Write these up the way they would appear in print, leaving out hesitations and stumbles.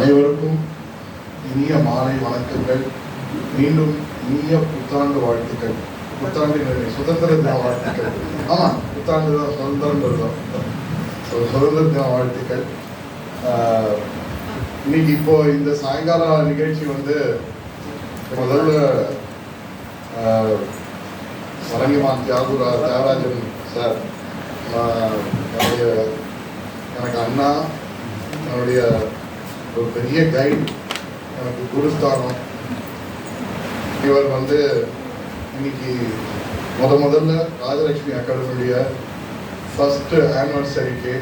அனைவருக்கும் இனிய மாலை வணக்கங்கள். மீண்டும் இனிய புத்தாண்டு வாழ்த்துக்கள். புத்தாண்டு சுதந்திர தின வாழ்த்துக்கள். ஆமாம், புத்தாண்டு தான், சுதந்திரம் தான். சுதந்திர தின வாழ்த்துக்கள். இன்னைக்கு இப்போ இந்த சாயங்கால நிகழ்ச்சி முதல்ல வலங்கிமான் தியாகராஜன் சார் எனக்கு அண்ணா, என்னுடைய ஒரு பெரிய கைட், எனக்கு குருஸ்தானம். இவர் இன்னைக்கு முதல்ல ராஜலட்சுமி அகாடமியுடைய ஃபர்ஸ்ட் ஆனிவர்சரிக்கு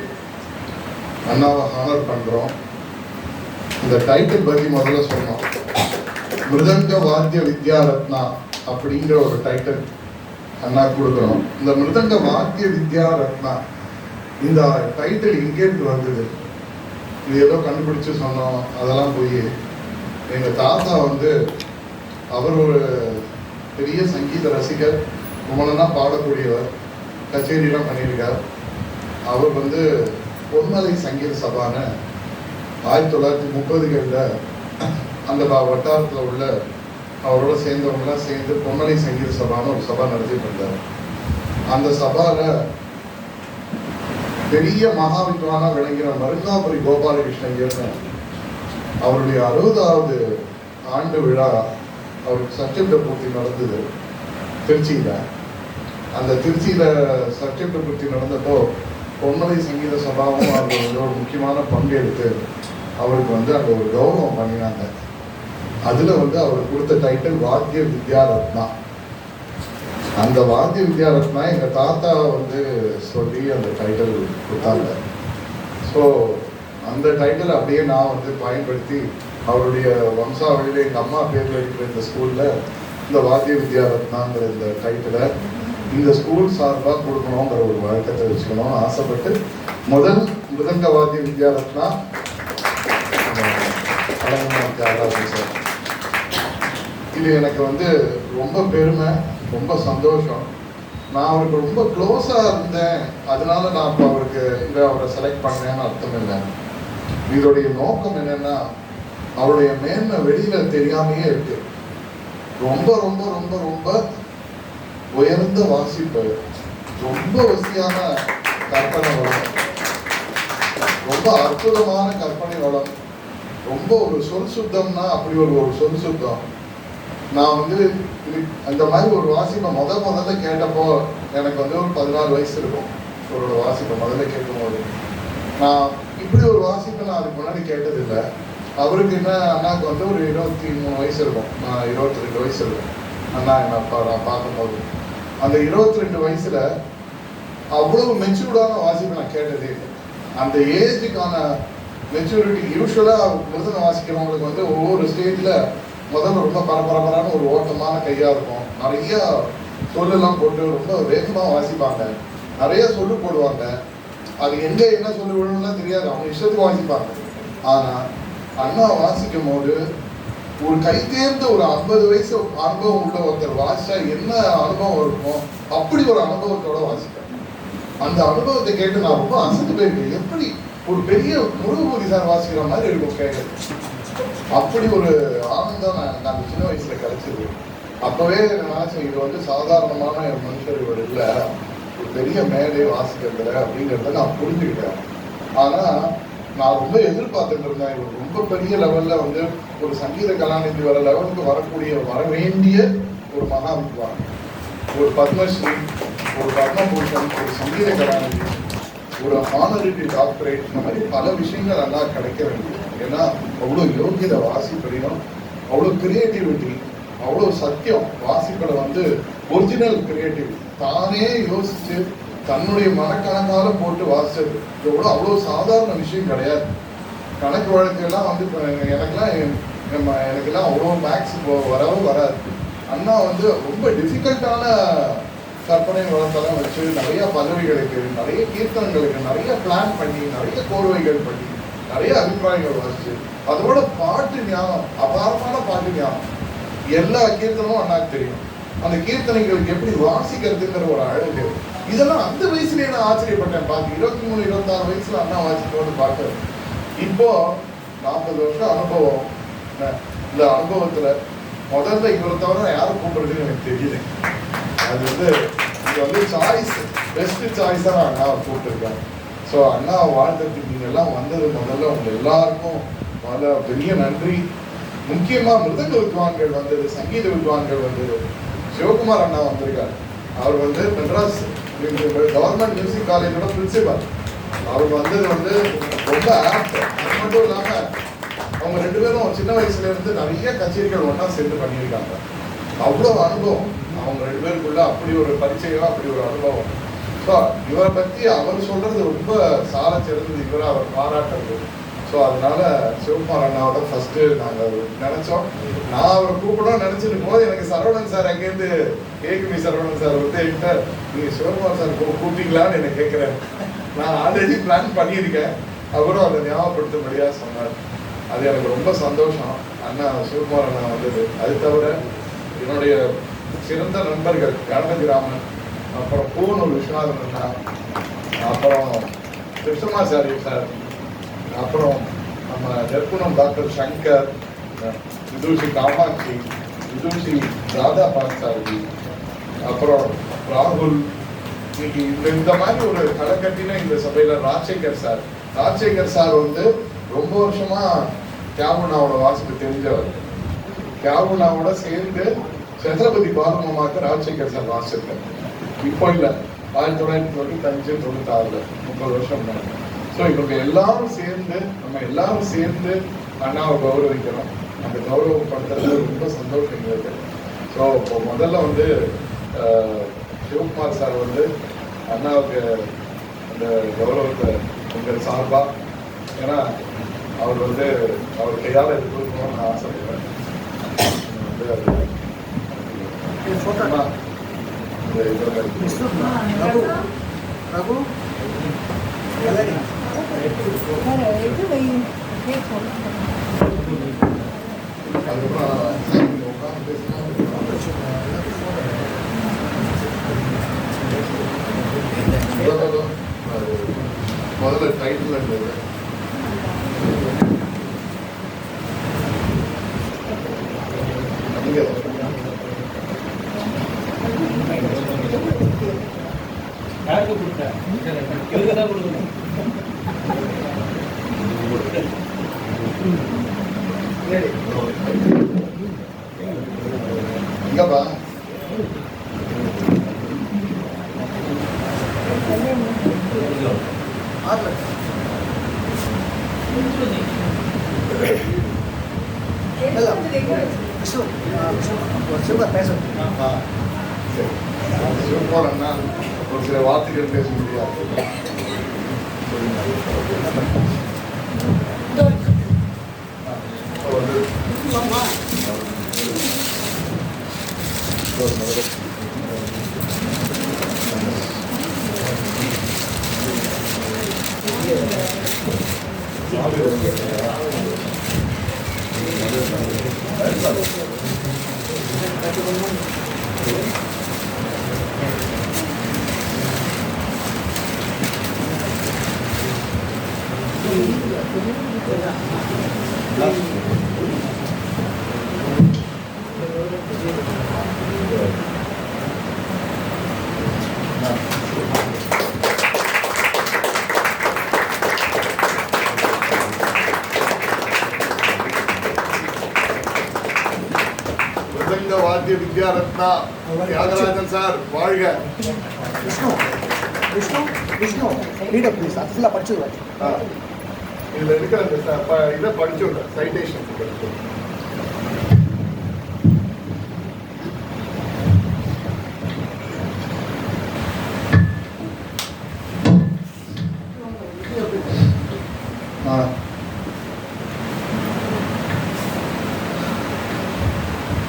அண்ணாவை ஹானர் பண்ணுறோம். இந்த டைட்டில் பற்றி முதல்ல சொன்னோம். மிருதங்க வாத்திய வித்யா ரத்னா அப்படிங்கிற ஒரு டைட்டில் அண்ணா கொடுக்குறோம். இந்த மிருதங்க வாத்திய வித்யா ரத்னா இந்த டைட்டில் எங்கேருந்து வந்தது? இது ஏதோ கண்டுபிடிச்சு சொன்னோம், அதெல்லாம் போய் எங்கள் தாத்தா அவர் ஒரு பெரிய சங்கீத ரசிகர், ரொம்ப பாடக்கூடியவர், கச்சேரிலாம் பண்ணியிருக்கார். அவர் பொன்மலை சங்கீத சபான்னு 1930களில் அந்த வட்டாரத்தில் உள்ள அவரோட சேர்ந்தவங்களாம் சேர்ந்து பொன்மலை சங்கீத சபான்னு ஒரு சபா நடத்திட்டு இருந்தார். அந்த சபாவில் பெரிய மகாவித்வானா விளங்கின மருங்காபுரி கோபாலகிருஷ்ணன் அவருடைய 60வது ஆண்டு விழா அவருக்கு சர்டிஃபிகேட் பூர்த்தி நடந்தது திருச்சியில். அந்த திருச்சியில் சர்டிஃபிகேட் பூர்த்தி நடந்தப்போ பொன்மலை சங்கீத சபாவும் அவருக்கு ஒரு முக்கியமான பங்கெடுத்து அவருக்கு அந்த ஒரு கௌரவம் பண்ணினாங்க. அதில் அவர் கொடுத்த டைட்டில் வாத்திய வித்யா ரத்னா. அந்த வாத்திய வித்யா ரத்னா எங்கள் தாத்தா சொல்லி அந்த டைட்டில் கொடுத்தாங்க. ஸோ அந்த டைட்டில் அப்படியே நான் பயன்படுத்தி அவருடைய வம்சாவளியில் எங்கள் அம்மா பேரில் இருக்கிற இந்த ஸ்கூலில் இந்த வாத்திய வித்யா ரத்னாங்கிற இந்த டைட்டிலை இந்த ஸ்கூல் சார்பாக கொடுக்கணுங்கிற ஒரு வழக்கத்தை வச்சுக்கணும்னு ஆசைப்பட்டு முதல் மிருதங்க வாத்திய வித்யா ரத்னா தியாகராஜன் சார். இது எனக்கு ரொம்ப பெருமை, ரொம்ப சந்தோஷம். நான் அவருக்கு ரொம்ப க்ளோஸாக இருந்தேன், அதனால நான் இப்போ அவரை செலக்ட் பண்ணேன்னு அர்த்தம் இல்லை. இதோடைய நோக்கம் என்னன்னா, அவருடைய மேன்மை வெளியில தெரியாமையே இருக்கு. ரொம்ப ரொம்ப ரொம்ப ரொம்ப உயர்ந்த வாசிப்பு, ரொம்ப வசதியான கற்பனை வளம், ரொம்ப அற்புதமான கற்பனை வளம், ரொம்ப ஒரு சொல் சுத்தம்னா அப்படி ஒரு சொல் சுத்தம். நான் அந்த மாதிரி ஒரு வாசிப்பை முதல்ல கேட்டப்போ எனக்கு ஒரு 14 வயசு இருக்கும். ஒரு வாசிப்பை முதல்ல கேட்கும்போது நான் இப்படி ஒரு வாசிப்பை நான் அதுக்கு முன்னாடி கேட்டதில்லை. அவருக்கு என்ன, அண்ணாவுக்கு ஒரு 23 வயசு இருக்கும், நான் 22 வயசு இருக்கும். அண்ணா நான் பார்க்கும்போது அந்த 22 வயசுல அவ்வளவு மெச்சூர்டான வாசிப்பை நான் கேட்டதே இல்லை. அந்த ஏஜுக்கான மெச்சூரிட்டி யூஸ்வலாக மிருதங்க வாசிக்கிறவங்களுக்கு ஒவ்வொரு ஸ்டேஜில் முதல்ல ரொம்ப பரபரப்பான ஒரு ஓட்டமான கையாக இருக்கும். நிறைய சொல்லெல்லாம் போட்டு ரொம்ப வேகமாக வாசிப்பாங்க, நிறைய சொல்லு போடுவாங்க. அது எங்கே என்ன சொல்லு விடணும்லாம் தெரியாது, அவங்க இஷ்டத்துக்கு வாசிப்பாங்க. ஆனால் அண்ணா வாசிக்கும் போது ஒரு கைதேர்ந்த ஒரு 50 வயசு அனுபவம் உள்ள ஒருத்தர் வாசிச்சா என்ன அனுபவம் இருக்கும், அப்படி ஒரு அனுபவத்தோட வாசிப்பேன். அந்த அனுபவத்தை கேட்டு நான் ரொம்ப அசந்து போயிருக்கேன். எப்படி ஒரு பெரிய முருகபூதி சார் வாசிக்கிற மாதிரி இருக்கும் கேட்குறது. அப்படி ஒரு ஆனந்தம் எனக்கு அந்த சின்ன வயசுல கிடைச்சது. அப்பவே நினைச்சேன், இது சாதாரணமான மனுஷர் இவர் இல்லை, ஒரு பெரிய மேலே வாசிக்கிறதுல அப்படிங்கிறத நான் புரிஞ்சுக்கிட்டேன். ஆனா நான் ரொம்ப எதிர்பார்த்துட்டு இருந்தேன், இவர் ரொம்ப பெரிய லெவல்ல ஒரு சங்கீத கலாநிதி வர லெவலுக்கு வர வேண்டிய ஒரு மகாவித்வான், ஒரு பத்மஸ்ரீ, ஒரு பத்மபூஷன், ஒரு சங்கீத கலாநிதி, ஒரு ஹானரிட்டி டாக்டரேட், இந்த மாதிரி பல விஷயங்கள் நல்லா கிடைக்க வேண்டியது. ஏன்னா அவ்வளோ யோகியத வாசிப்பறியும், அவ்வளோ கிரியேட்டிவிட்டி, அவ்வளோ சத்தியம். வாசிப்பில் ஒரிஜினல் கிரியேட்டிவிட்டி, தானே யோசிச்சு தன்னுடைய மனக்கணக்கால போட்டு வாசிச்சது அவ்வளோ சாதாரண விஷயம் கிடையாது. கணக்கு வழக்கெல்லாம் எனக்கெல்லாம் அவ்வளோ மேக்ஸ் வரவும் வராது. அண்ணா ரொம்ப டிஃபிகல்ட்டான கற்பனை வளத்தெல்லாம் வச்சு நிறைய பதவிகளுக்கு, நிறைய கீர்த்தனங்களுக்கு நிறைய பிளான் பண்ணி, நிறைய கோர்வைகள் பண்ணி, நிறைய அபிப்பிராயங்கள் வாசிச்சு, அதோட பாட்டு ஞானம், அபாரமான பாட்டு ஞானம். எல்லா கீர்த்தனமும் அண்ணாக்கு தெரியும். அந்த கீர்த்தனைகளுக்கு எப்படி வாசிக்கிறதுங்கிற ஒரு அழகு, இதெல்லாம் அந்த வயசுலேயே நான் ஆச்சரியப்பட்டேன். பார்த்து 23, 26 வயசுல அண்ணா வாசிக்கணும்னு பார்க்குறேன். இப்போ 40 வருஷம் அனுபவம். இந்த அனுபவத்துல முதல்ல இவரை தவிர யாரும் கூப்பிடுறதுன்னு எனக்கு தெரியல. அது வந்து இது வந்து சாய்ஸ், பெஸ்ட் சாய்ஸா நான் அண்ணாவை கூப்பிட்டுருக்கேன். ஸோ அண்ணா வாழ்த்துக்கு நீங்க எல்லாம் வந்தது முதல்ல உங்க எல்லாருக்கும் முதல்ல பெரிய நன்றி. முக்கியமா மிருதங்க வித்வான்கள் வந்தது, சங்கீத வித்வான்கள் வந்தது. சிவகுமார் அண்ணா வந்திருக்காரு. அவர் வந்து மெட்ராஸ் கவர்மெண்ட் மியூசிக் காலேஜோட பிரின்சிபல். அவர் வந்தது வந்து ரொம்ப ஆப்ட். அது மட்டும் இல்லாம அவங்க 2 பேரும் சின்ன வயசுல இருந்து நிறைய கச்சேரிகள் ஒன்றா சேர்ந்து பண்ணியிருக்காங்க. அவ்வளோ அனுபவம் அவங்க 2 பேருக்குள்ள, அப்படி ஒரு பரிச்சயம், அப்படி ஒரு அனுபவம். ஸோ இவரை பற்றி அவர் சொல்றது ரொம்ப சால சிறந்தது, இவரை அவர் பாராட்டுறது. ஸோ அதனால சிவகுமார் அண்ணாவோட ஃபர்ஸ்ட் நாங்கள் நினைச்சோம். நான் அவரை கூப்பிடணும்னு நினைச்சிட்டு போது எனக்கு சரவணன் சார் அங்கேருந்து கேக்குமி சரவணன் சார் வந்து என்கிட்ட நீங்கள் சிவகுமார் சார் கூப்பிட்டீங்களான்னு எனக்கு கேட்குறேன். நான் ஆல்ரெடி பிளான் பண்ணியிருக்கேன். அவரும் அதை ஞாபகப்படுத்தும்படியாக சொன்னார். அது எனக்கு ரொம்ப சந்தோஷம். அண்ணா சிவகுமார் அண்ணா வந்தது. அது தவிர என்னுடைய சிறந்த நண்பர்கள் கணபதி ராமன், அப்புறம் பூனூர் விஸ்வநாதன் அண்ணா, அப்புறம் கிருஷ்ணமாச்சாரி சார், அப்புறம் நம்ம நெற்குணம் டாக்டர் சங்கர், விதூஷி காமாட்சி, விதூஷி ராதா பான்சாரதி, அப்புறம் ராகுல். இன்னைக்கு இந்த மாதிரி ஒரு களைக்கட்டின இந்த சபையில ராஜசேகர் சார் வந்து ரொம்ப வருஷமா கேவுனாவோட வாசிப்பு தெரிஞ்சவர். கேவுனாவோட சேர்ந்து சத்ரபதி பாலமாக்கு ராஜசேகர் சார் வாசிச்சிருக்காரு. இப்போ இல்லை, 1995, 96, 30 வருஷம் தான். ஸோ இவங்க எல்லாரும் சேர்ந்து அண்ணாவை கௌரவிக்கிறோம். அந்த கௌரவப்படுத்துறது ரொம்ப சந்தோஷம் எங்களுக்கு. ஸோ இப்போ முதல்ல வந்து சிவகுமார் சார் வந்து அண்ணாவுக்கு அந்த கௌரவத்தை உங்கள் சார்பா, ஏன்னா அவர் வந்து அவர் கையால் இது கொடுக்கணும்னு நான் ஆசைப்படுறேன். முதல்ல டைட்டில் இருந்தது. இங்கப்பா சிவகுமாரன்னா ஒரு சில வார்த்தைகள் பேச முடியாது. வாத்திய வித்யா ரத்னா தியாகராஜன் சார் வாழ்க. Vishnu read please. அது ஃபுல்லாக படிச்சுடுவேன். இதில் இருக்கிற இதை படிச்சுடுறேன், சைட்டேஷன் படிச்சு.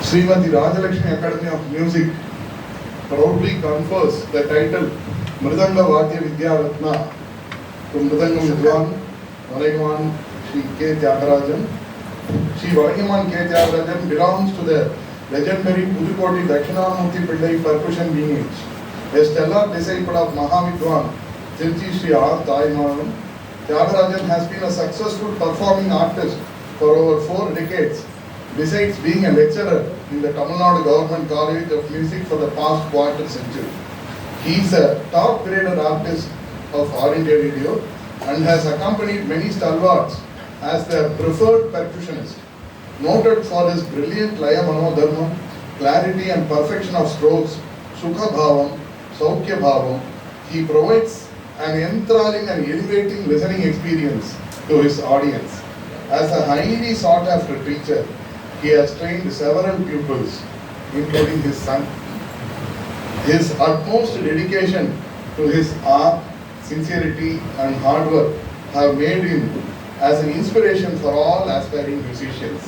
Srimati Rajalakshmi Academy of Music proudly confers the title Mridanga Vadya Vidya Ratna to Mridangam Vidwan Varagaman Shri K. Tyagarajan. Shri Varagaman K. Tyagarajan belongs to the legendary Pudukoti Dakshinamurti Pillai percussion lineage, a stellar disciple of Mahavidwan Tirchi Shri R. Taimaran. Tyagarajan has been a successful performing artist for over 4 decades, besides being a lecturer in the Tamil Nadu Government College of Music for the past quarter century. He is a top graded artist of All India Radio and has accompanied many stalwarts as their preferred percussionist. Noted for his brilliant Laya Manodharma, clarity and perfection of strokes, Sukha Bhavam, Saukya Bhavam, he provides an enthralling and elevating listening experience to his audience. As a highly sought after teacher, he has trained several pupils, including his son. His utmost dedication to his art, sincerity and hard work have made him as an inspiration for all aspiring musicians.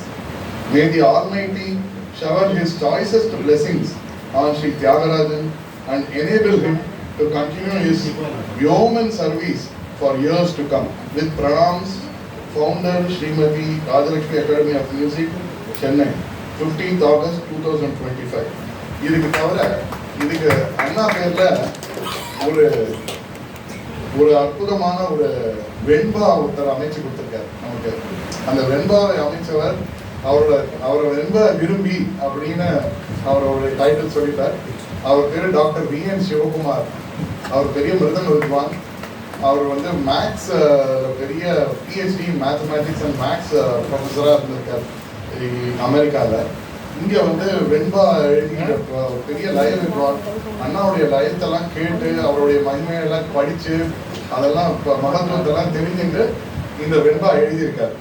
May the Almighty shower his choicest blessings on Sri Tyagarajan and enable him to continue his yeoman service for years to come. With pranams, founder Srimati Rajalakshmi Academy of Music, Chennai, 15th August 2025. இதுக்கு தவிர இதுக்கு அண்ணா பேர்ல ஒரு அற்புதமான ஒரு வெண்பா ஒருத்தர் அமைச்சு கொடுத்திருக்காரு நமக்கு. அந்த வெண்பாவை அமைச்சவர் அவரோட வெண்பா விரும்பி அப்படின்னு அவரோட டைட்டில் சொல்லிட்டார். அவர் பேர் டாக்டர் V.N. சிவகுமார். அவர் பெரிய மிருதங்க வித்வான். அவர் வந்து மேக்ஸ் பெரிய PhD மேத்தமேட்டிக்ஸ் அண்ட் மேக்ஸ் ப்ரொஃபஸராக இருந்திருக்கார் அமெரிக்காவில். இங்கே வந்து வெண்பா எழுதிய பெரிய லய வித்வான். அண்ணாவுடைய லயத்தெல்லாம் கேட்டு அவருடைய மகிமையெல்லாம் படித்து அதெல்லாம் இப்போ மகத்துவத்தெல்லாம் தெரிஞ்சுட்டு இந்த வெண்பா எழுதியிருக்கார்.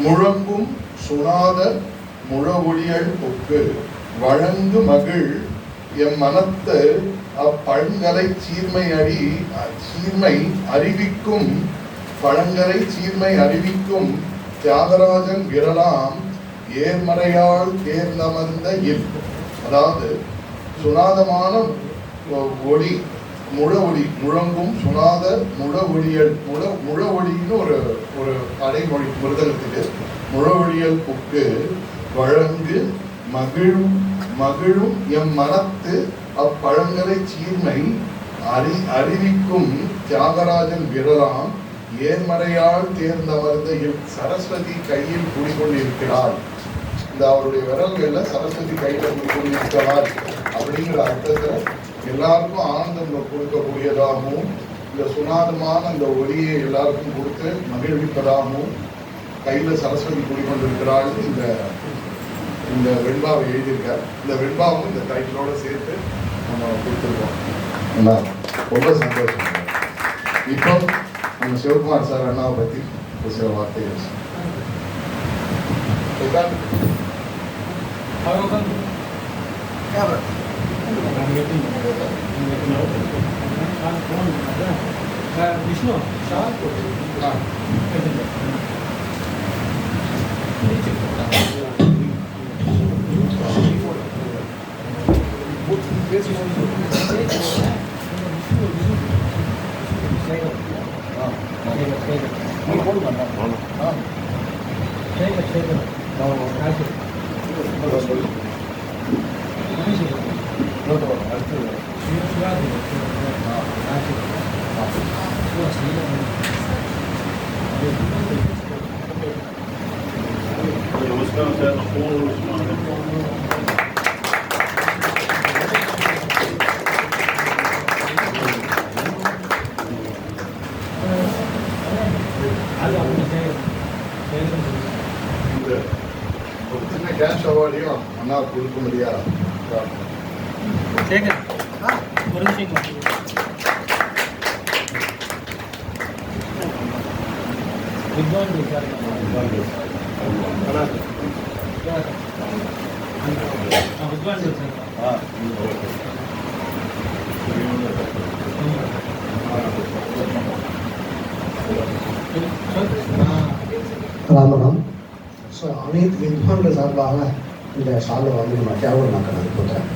முழங்கும் சுனாத முழவொளியல் பொக்கு வழங்கு மகிழ் எம் மனத்து அப்பழங்கலை சீர்மை அறிவிக்கும் பழங்கலை சீர்மை அறிவிக்கும் தியாகராஜன் விரலாம் ஏர்மறையால் தேர்ந்தமர்ந்த இல். அதாவது சுனாதமான ஒளி, முழ ஒளி, முழங்கும் சுனாத முழ ஒளியல், முழ ஒளின்னு ஒரு அடைமொழி மிருதகத்துக்கு. முழ ஒளியல் புக்கு வழங்கு மகிழும் எம் மனத்து அப்பழங்கலை சீர்மை அறிவிக்கும் தியாகராஜன் விரலாம் ஏர்மறையால் தேர்ந்தமர்ந்த சரஸ்வதி கையில் குடிக்கொண்டிருக்கிறார். இந்த அவருடைய விரல்கள்ல சரஸ்வதி கையில குடிக்கொண்டிருக்கிறார் அப்படிங்கிற அர்த்தத்தில் எல்லாருக்கும் ஆனந்தம் கொடுக்கக்கூடியதாகவும் இந்த சுனாதமான அந்த ஒளியை எல்லாருக்கும் கொடுத்து மகிழ்விப்பதாகவும் கையில சரஸ்வதி குடிக்கொண்டிருக்கிறாள் இந்த வெண்பாவை எழுதியிருக்கார். இந்த வெண்பாவும் இந்த டைட்டிலோட சேர்த்து நம்ம கொடுத்துருக்கோம். ரொம்ப சந்தோஷம். இப்போ நம்ம சிவகுமார் சார் அண்ணாவை பற்றி ஒரு சில வார்த்தைகள். விஷ்ணு नमस्कार सर. ஒரு சின்ன கேஷ் அவார்டையும் அண்ணா கொடுக்க முடியாது. ஒரு நிமிஷம் வித்வான் ராமராம். ஸோ அனைத்து வித்வான்கள் சார்பாக இந்த ஷாலை வந்து நம்ம தியாகம் நான் அனுப்புகிறேன்.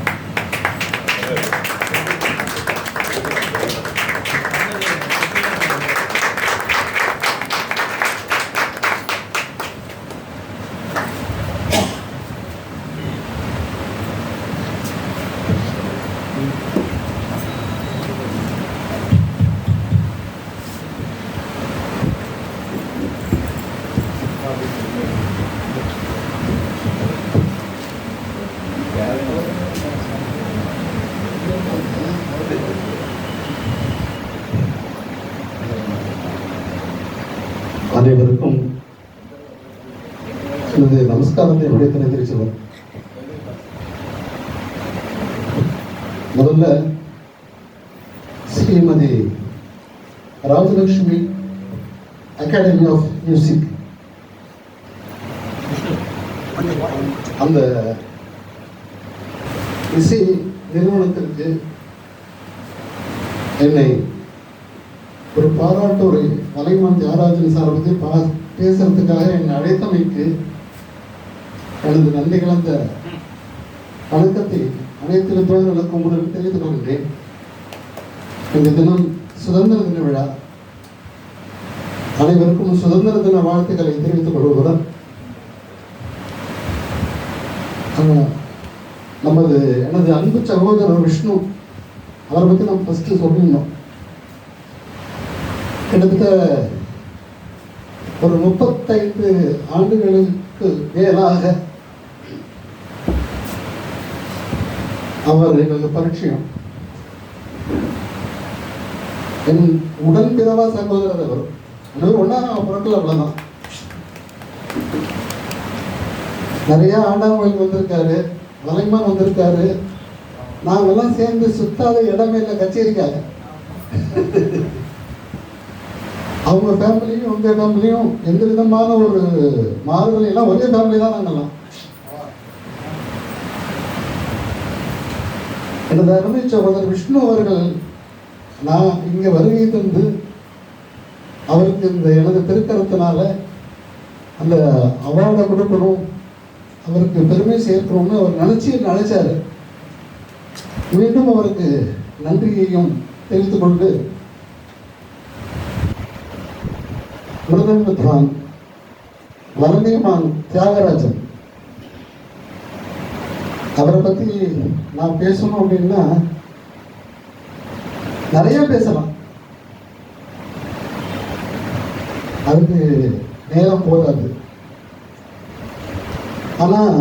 அனைவருக்கும் எனது நமஸ்காரத்தை உடைத்து தெரிவிச்சவர். முதல்ல Shrimati Rajalakshmi academy of music அந்த இசை நிறுவனத்திற்கு என்னை ஒரு பாராட்டு ஒரு கலைமான் தியாகராஜன் சார் பற்றி பேசுறதுக்காக என்னை அழைத்தமைக்கு எனது நன்றி கலந்த வணக்கத்தை அனைத்து வித்வான்களுக்கும் முதலில் தெரிவித்துக் கொள்கின்றேன். இந்த தினம் சுதந்திர தின விழா. அனைவருக்கும் சுதந்திர தின வாழ்த்துக்களை தெரிவித்துக் கொள்வதுடன் எனது அன்பு சகோதரர் விஷ்ணு அவரை பற்றி நம்ம ஃபஸ்ட்டு சொல்லிடணும். கிட்டத்தட்ட ஒரு 35 ஆண்டுகளுக்கு மேலாக அவர் எங்களுக்கு பரிச்சயம். என் உடன் பிறவா சகோதரர் அவர் ஒன்றா பிறக்கல, அவ்வளோதான். நிறைய ஆண்டாங்கோயில் வந்திருக்காரு, வலைமான் வந்திருக்காரு. நாங்கெல்லாம் சேர்ந்து சுத்தாத இடமே இல்லை கச்சேரிக்காக. அவங்க ஃபேமிலியும் உங்கள் ஃபேமிலியும் எந்த விதமான ஒரு மாறுதல் எல்லாம் ஒரே ஃபேமிலி தான். நாங்கெல்லாம் எனது அருமை சகோதரர் விஷ்ணு அவர்கள் நான் இங்கே வருகை தந்து அவருக்கு இந்த எனது திருக்கரத்தினால அந்த அவார்டை கொடுக்கணும், அவருக்கு பெருமை சேர்க்கணும்னு அவர் நினைச்சாரு. மீண்டும் அவருக்கு நன்றியையும் தெரிவித்துக் கொண்டு மிருதங்கத்தான் வலங்கைமான் தியாகராஜன் அவரை பற்றி நான் பேசணும் அப்படின்னா நிறைய பேசலாம். அதுக்கு நேரம் போதாது. ஆனால்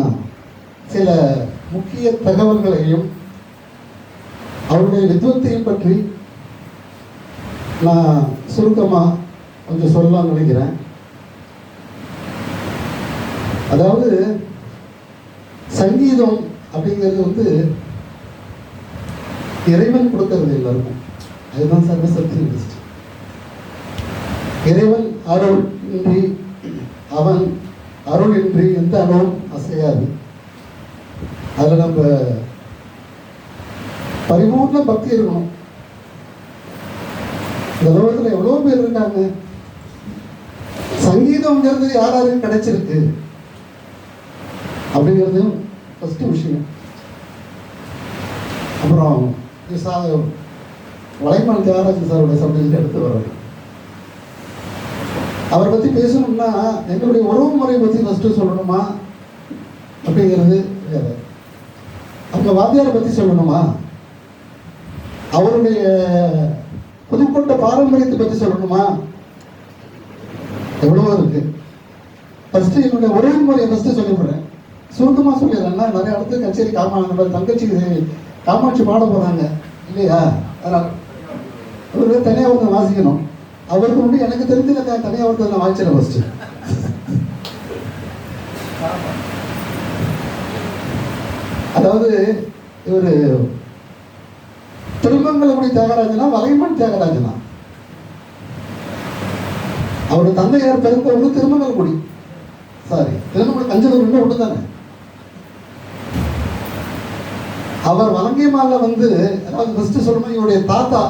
சில முக்கிய தகவல்களையும் அவருடைய வித்வத்தையும் பற்றி நான் சுருக்கமாக கொஞ்சம் சொல்லலாம்னு நினைக்கிறேன். அதாவது சங்கீதம் அப்படிங்கிறது இறைவன் கொடுக்கறது எல்லாருக்கும். அதுதான் சர்வசக்தி. இறைவன் அருள் இன்றி அவன் அருள் இன்றி எந்த அருளும் அசையாது. அதில் நம்ம பரிபூர்ண பக்தி இருக்கணும். இந்த உலகத்தில் எவ்வளோ பேர் இருக்காங்க. சங்கீதம்ங்கிறது யாராருக்கு கிடைச்சிருக்கு அப்படிங்கிறது ஃபஸ்ட்டு விஷயம். அப்புறம் வலைமான் தியாகராஜன் சாருடைய சப்ஜெக்ட் எடுத்து வர்றாரு. அவரை பற்றி பேசணும்னா எங்களுடைய உறவு முறை பற்றி ஃபஸ்ட்டு சொல்லணுமா அப்படிங்கிறது வேற. அவங்க வாத்தியாரை பற்றி சொல்லணுமா, அவருடைய புதுக்கோட்டை பாரம்பரியத்தை பற்றி சொல்லணுமா, எவ்வளவோ இருக்கு. ஃபஸ்ட்டு என்னுடைய உறவு முறையை ஃபஸ்ட்டு சொல்லிவிடுறேன். சுருக்கமாக சொல்லிடுறேன்னா நிறைய இடத்துல கச்சேரி தங்கச்சி காமாட்சி பாட போகிறாங்க இல்லையா, அதனால் அவரு தனியாக ஒருத்தர் வாசிக்கணும். அவருக்கு முன்னாடி எனக்கு தெரிஞ்சு தனியாக ஒருத்தர் நான் வாசிச்சிடறேன் ஃபஸ்ட்டு. அதாவது இவர் திருமங்கலக்குடி தியாகராஜனா வலைமான் தியாகராஜனா. அவருடைய தந்தையார் பிறந்த ஒன்று திருமங்கலக்குடி, திருமங்கலம் கஞ்சலூர் இன்னும் ஒன்று தானே. அவர் வலங்கைமால அதாவது ஃபஸ்ட்டு சொல்லணும் இவருடைய தாத்தா.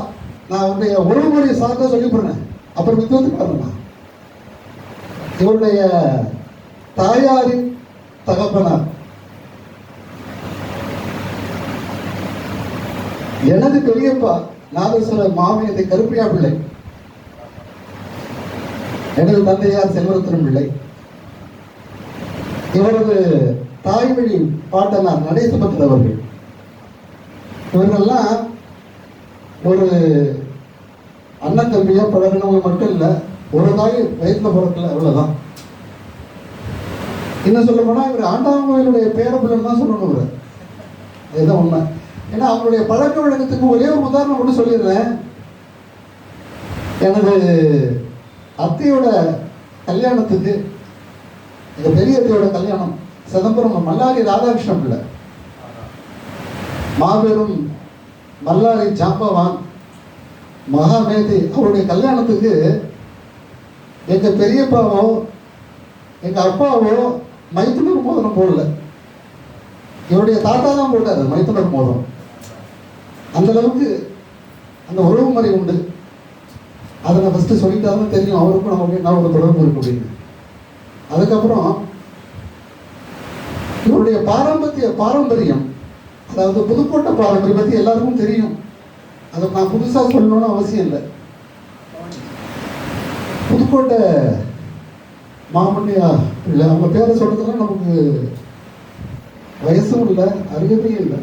நான் அவருடைய உறவுமுறையை சார்ந்தா சொல்லி போடுறேன், அப்புறம் வித்து பாருங்க. இவருடைய தாயாரின் தகப்பனார் எனது பெரியப்பா நாதேஸ்வரர் மாமியத்தை கருப்பையா பிள்ளை, எனது தந்தையார் செல்வரத்தினம் பிள்ளை. இவரது தாய்மொழி பாட்டனார் நடேசபத்திர அவர்கள். இவர்கள்லாம் ஒரு அண்ணன் தம்பியா பழகினவங்க மட்டும் இல்லை, ஒரு தாய் வயிற்றுல பிறக்கல, அவ்வளோதான். என்ன சொல்ல போனால் இவர் ஆண்டாங்கோயிலுடைய பேரப்பிள்ளைன்னு தான் சொல்லணும். இவர் இதுதான் உண்மை. ஏன்னா அவங்களுடைய பழக்க வழக்கத்துக்கு ஒரே ஒரு உதாரணம் கூட சொல்லிடுறேன். எனது அத்தையோட கல்யாணத்துக்கு எங்க பெரியத்தையோட கல்யாணம் சிதம்பரம் மல்லாரி ராதாகிருஷ்ணன் பிள்ளை, மாபெரும் மல்லாரி ஜாம்பவான் மகாமேதை, அவருடைய கல்யாணத்துக்கு எங்க பெரியப்பாவோ எங்க அப்பாவோ மைத்துனர் மோதிரம் போடல, இவருடைய தாத்தா தான் போட்டாரு மைத்துனர் மோதிரம். அந்த அளவுக்கு அந்த உறவு முறை உண்டு. அதை நான் ஃபஸ்ட்டு சொல்லிட்டாலும் தெரியும் அவருக்கும் நமக்கு என்ன ஒரு தொடர்பு இருக்கு அப்படின்னு. அதுக்கப்புறம் இவருடைய பாரம்பரியம், அதாவது புதுக்கோட்டை பாரம்பரியம் பற்றி எல்லாருக்கும் தெரியும். அதை நான் புதுசாக சொல்லணும்னு அவசியம் இல்லை. புதுக்கோட்டை மாமன்னியா இல்லை, அவங்க பேரை சொல்றதுல நமக்கு வயசும் இல்லை, அருகதையும் இல்லை.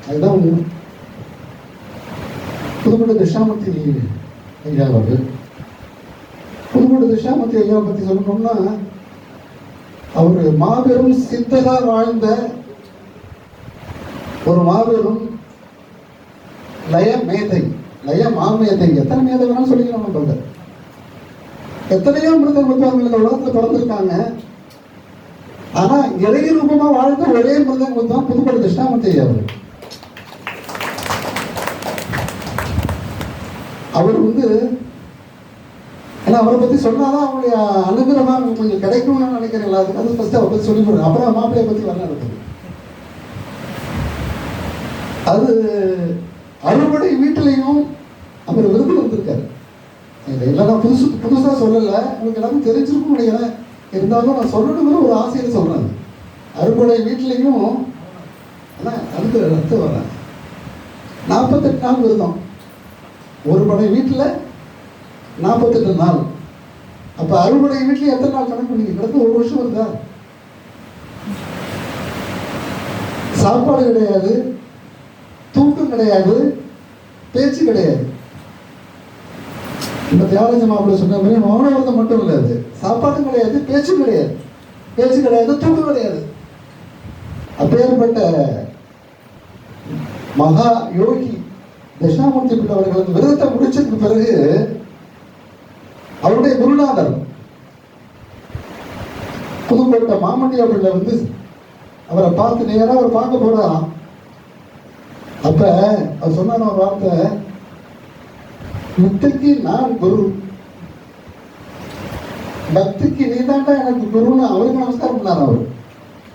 அதுதான் ஒன்று. புதுக்கோட்டை தட்சிணாமூர்த்தி ஐயா அவர். புதுக்கோட்டை தட்சிணாமூர்த்தி ஐயா பற்றி சொல்லணும்னா, அவர் மாபெரும் சித்தரா வாழ்ந்த ஒரு மாபெரும் லய மேதை, லய மாமேதை. எத்தனை மேதை வேணாலும் சொல்லிக்கலாம் நம்ம. எத்தனையோ மிருதங்க வித்வான்கள் இந்த உலகத்தில் பிறந்திருக்காங்க. ஆனா இறை ரூபமா வாழ்ந்த ஒரே மிருதங்க வித்வான் புதுக்கோட்டை தட்சிணாமூர்த்தி ஐயா அவர். அவர் வந்து ஏன்னா அவரை பத்தி சொன்னாதான் அவருடைய அனுகிரகம் கொஞ்சம் கிடைக்கும்னு நினைக்கிறேன். அது ஃபர்ஸ்ட் அவரை பத்தி சொல்லி போடுறேன், அப்புறம் மாப்பிள்ளைய பத்தி வரலாம் இருக்குது. அது அறுபடை வீட்டிலையும் அவர் விருது வந்திருக்காரு. இல்லை நான் புதுசாக சொல்லலை, உங்களுக்கு எல்லாரும் தெரிஞ்சிருக்கும் நினைக்கிறேன். இருந்தாலும் நான் சொல்லணுங்கிற ஒரு ஆசையில் சொல்கிறேன். அறுபடை வீட்லேயும் ஆனால் அடுத்து வரேன். 48 நாள் விரதம், ஒரு படை வீட்டில் 48 நாள். அப்போ அறுபடை வீட்லேயும் எத்தனை நாள் கணக்கு பண்ணிங்க? கிடந்து ஒரு வருஷம் வருதா? சாப்பாடு கிடையாது, தூக்கம் கிடையாது, பேச்சு கிடையாது. இந்த தியாகராஜ மாப்பிள்ளை சொன்ன மாதிரி மௌன விரதம் மட்டும் இல்லை, அது சாப்பாடும் கிடையாது, பேச்சும் கிடையாது, தூக்கம் கிடையாது. அப்பேற்பட்ட மகா யோகி தட்சிணாமூர்த்தி பிள்ளை அவர்கள் அந்த விரதத்தை முடிச்சதுக்கு பிறகு அவருடைய குருநாதர் புதுக்கோட்டை மாமண்டியா பிள்ளை வந்து அவரை பார்த்து நேராக அவர் பார்க்க போறாராம். அப்ப அவர் சொன்ன ஒரு வார்த்தை, வித்தைக்கு நான் குரு, பக்திக்கு நீ தாண்டா எனக்கு குருன்னு அவருக்கு நமஸ்காரம் பண்ணார். அவர்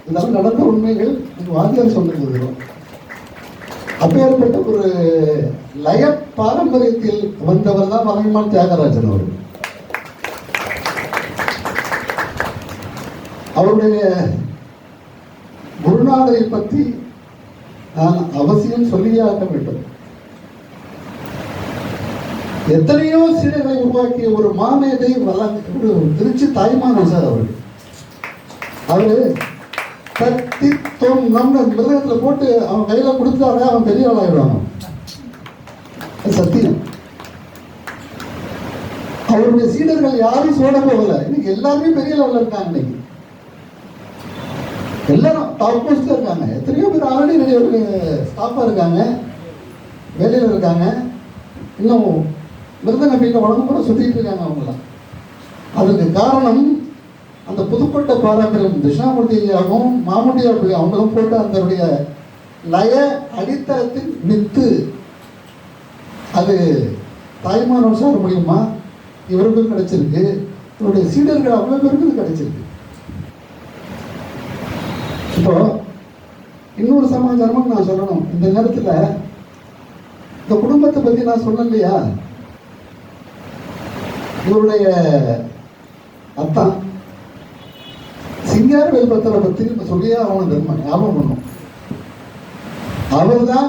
இதெல்லாம் நடந்த உண்மைகள் வாத்தியார் சொல்லுங்க. அப்பேற்பட்ட ஒரு லய பாரம்பரியத்தில் வந்தவர் தான் மலையமான் தியாகராஜன் அவர். அவருடைய குருநாதரை பற்றி நான் அவசியம் சொல்லியே ஆக வேண்டும். எத்தனையோ சீடர்களை உருவாக்கிய ஒரு மாமேதை ஒரு திருச்சி தாய்மானவர் சார். அவரு கத்தி நம்ம மிருகத்தில் போட்டு அவன் கையில கொடுத்தாவே அவன் பெரிய ஆளாயிடுவாங்க. சத்தியம். அவருடைய சீடர்கள் யாரும் சோட போகல. இன்னைக்கு எல்லாருமே பெரிய லெவலில் இருக்காங்க. இன்னைக்கு எல்லாரும் டாப் போஸ்ட்ல இருக்காங்க. எத்தனையோ பேர் ஆல்ரெடி ஸ்டாஃபா இருக்காங்க, வேலையில் இருக்காங்க. இன்னும் மிருதங்க ஃபீல்ட உடம்பு கூட சுத்திட்டு இருக்காங்க அவங்களாம். அதுக்கு காரணம் அந்த புதுக்கோட்டை பாரம்பரியம் தட்சிணாமூர்த்தி ஐயாவும் மாமுண்டியா பிள்ளை அவங்களும் போட்டு அதனுடைய லய அடித்தளத்தின் வித்து. அது தாய்மானவர் சார் மூலியமா இவருக்கும் கிடைச்சிருக்கு, இவருடைய சீடர்கள் அவ்வளவு பேருக்கு கிடைச்சிருக்கு. இப்போ இன்னொரு சமாச்சாரமும் நான் சொல்லணும். இந்த நேரத்தில் இந்த குடும்பத்தை பத்தி நான் சொன்னேன் இல்லையா, இவருடைய அத்தா சிங்காரவேல் பத்திரை பத்தி சொல்லியே அவன் ஞாபகம் பண்ணும். அவர் தான்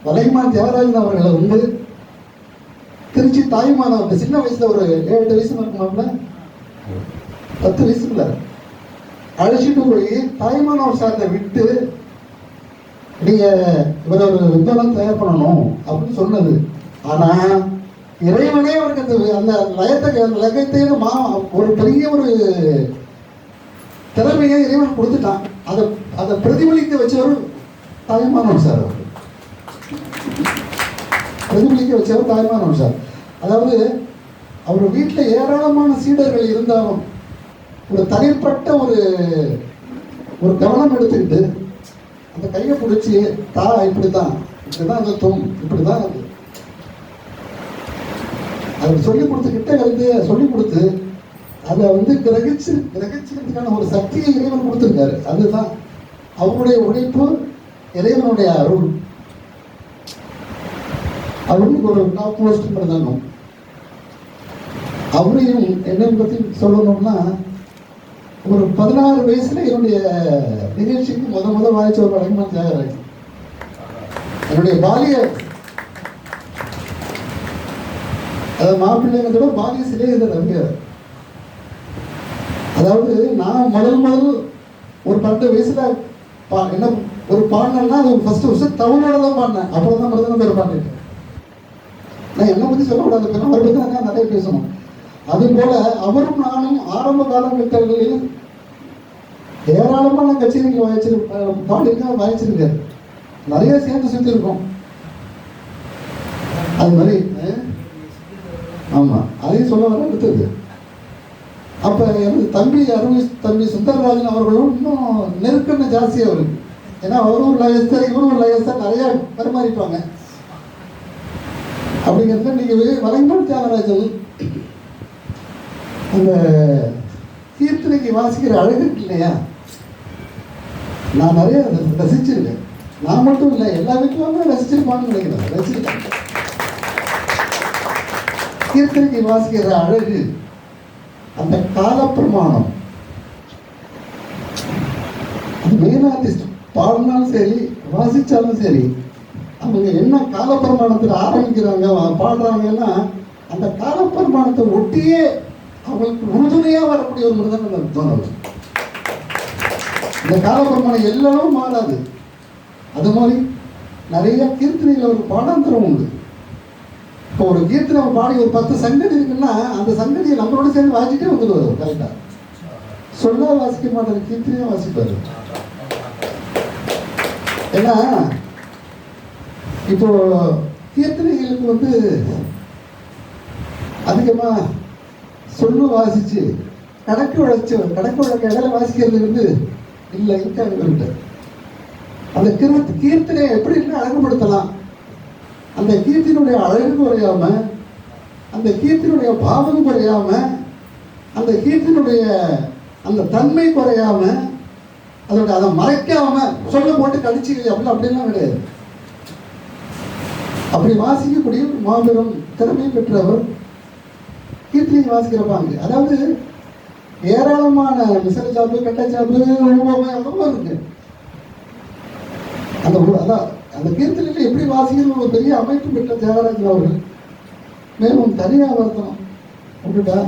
மலையமான் தியாகராஜன் அவர்களை வந்து திருச்சி தாய்மானவர்கிட்ட சின்ன வயசுல ஒரு 7-8 வயசு இருக்குமாப்ல, 10 வயசுக்குள்ள அழைச்சிட்டு போய் தாய்மானவர் சார்ந்த விட்டு நீங்க இவரை ஒரு வித்வானம் தயார் பண்ணணும் அப்படின்னு சொன்னது. ஆனா இறைவனே அவருக்கு அந்த லயத்தை ஒரு பெரிய ஒரு திறமையை இறைவன் கொடுத்துட்டான். அதை பிரதிபலிக்க வச்சவர் தாய்மானவர் சார். அவர் பிரதிபலிக்க வச்சவர் தாய்மானவர் சார். அதாவது அவர் வீட்டில் ஏராளமான சீடர்கள் இருந்தாலும் ஒரு தனிப்பட்ட ஒரு கவனம் எடுத்துக்கிட்டு அந்த கையை பிடிச்சி இப்படிதான் அந்த தும் இப்படிதான் அது அவர் சொல்லி கொடுத்துக்கிட்டே இருந்து சொல்லி கொடுத்து அதை வந்து கிரகிச்சுக்கிறதுக்கான ஒரு சக்தியை இறைவன் கொடுத்துருக்காரு. அதுதான் அவருடைய உழைப்பு, இறைவனுடைய அருள். அவருக்கு ஒரு டாப் போஸ்ட் இருந்தாங்க. அவரையும் என்னை பற்றி சொல்லணும்னா, ஒரு 16 வயசுல என்னுடைய நிகழ்ச்சிக்கு முத வாய்ச்ச ஒரு வழக்கமான தியாகராஜ். என்னுடைய பாலிய மாப்பிள்ளைங்களோட பாலிய சிலையர் ரவியார். அதாவது நான் முதல் ஒரு 12 வயசுல என்ன ஒரு பாடினேன்னா அது ஃபர்ஸ்ட் வருஷம் தமிழோட தான் பாடினேன். அப்புறம் தான் மருதன பேர் பாடிட்டேன். நான் என்னை பற்றி சொல்லக்கூடாது, அவரை பற்றி நான் நிறைய பேசணும். அதுபோல அவரும் நானும் ஆரம்ப காலகட்டங்களில் ஏராளமான கச்சேரிகள் வாய்ச்சிருக்காரு. நிறைய சேர்ந்து சுற்றிருக்கோம். அது மாதிரி ஆமாம், அதையும் சொல்ல வர அடுத்தது. அப்போ எனது தம்பி சுந்தரராஜன் அவர்களும் இன்னும் நெருக்கண்ண ஜாஸ்தி அவருக்கு. ஏன்னா அவரும் ஒரு லயஸ்தர், இவரும் ஒரு லயஸ்தர், நிறையா பரிமாறிப்பாங்க. அப்படிங்கிறத நீங்கள் வலைமன் தியாகராஜன் அந்த கீர்த்தனைக்கு வாசிக்கிற அழகு இருக்கு இல்லையா, நான் நிறைய ரசிச்சிருக்கேன். நான் மட்டும் இல்லை, எல்லா வீட்டிலும் ரசிச்சிருப்பான்னு நினைக்கிறேன். ரசிச்சிருக்கேன். கீர்த்தனைக்கு வாசிக்கிற அழகு, அந்த காலப்பிரமாணம், அது மெயின் ஆர்டிஸ்ட் பாடினாலும் சரி வாசிச்சாலும் சரி, அவங்க என்ன காலப்பிரமாணத்தில் ஆரம்பிக்கிறாங்க பாடுறாங்கன்னா அந்த காலப்பிரமாணத்தை ஒட்டியே அவங்களுக்கு உறுதுணையாக வரக்கூடிய ஒரு மிருதங்கம் தோணும். இந்த காலப்பிரமாணம் எல்லாரும் மாறாது. அது மாதிரி நிறைய கீர்த்தனைகள் ஒரு பாடாந்தரம் உண்டு. இப்போ ஒரு கீர்த்தனை பாடி ஒரு 10 சங்கடி இருக்குன்னா அந்த சங்கடியை நம்மளோட சேர்ந்து வாசிட்டே வந்துடுவார். கரெக்டாக சொல்ல வாசிக்க மாட்டார், கீர்த்தனையும் வாசிப்பார். ஏன்னா இப்போ கீர்த்தனைகளுக்கு வந்து அதிகமாக சொல்லு வாசிச்சு கணக்கு வழக்க இடையில வாசிக்கிறது வந்து இல்லை இருக்காங்க. அந்த கீர்த்தனையை எப்படி அழகுபடுத்தலாம், அந்த கீர்த்தினுடைய அழகு குறையாம, அந்த கீர்த்தினுடைய பாவம் குறையாம, அந்த கீர்த்தினுடைய அந்த தன்மை குறையாம, அதை மறைக்காம சொல்ல போட்டு கடிச்சு அப்படிலாம் கிடையாது. அப்படி வாசிக்கக்கூடிய மாபெரும் திறமை பெற்றவர் கீர்த்தனை வாசிக்கிறப்பாங்க. அதாவது ஏராளமான மிசல் சாப்பு, கட்டை சாப்பு, எவ்வளவோ இருக்கு. அதான் அந்த கீர்த்தனையில் எப்படி வாசிக்கிறது ஒரு பெரிய அமைப்பு பெற்ற தியாகராஜன் அவர்கள். மேலும் தனியாக வருத்தணும் அப்படின்னா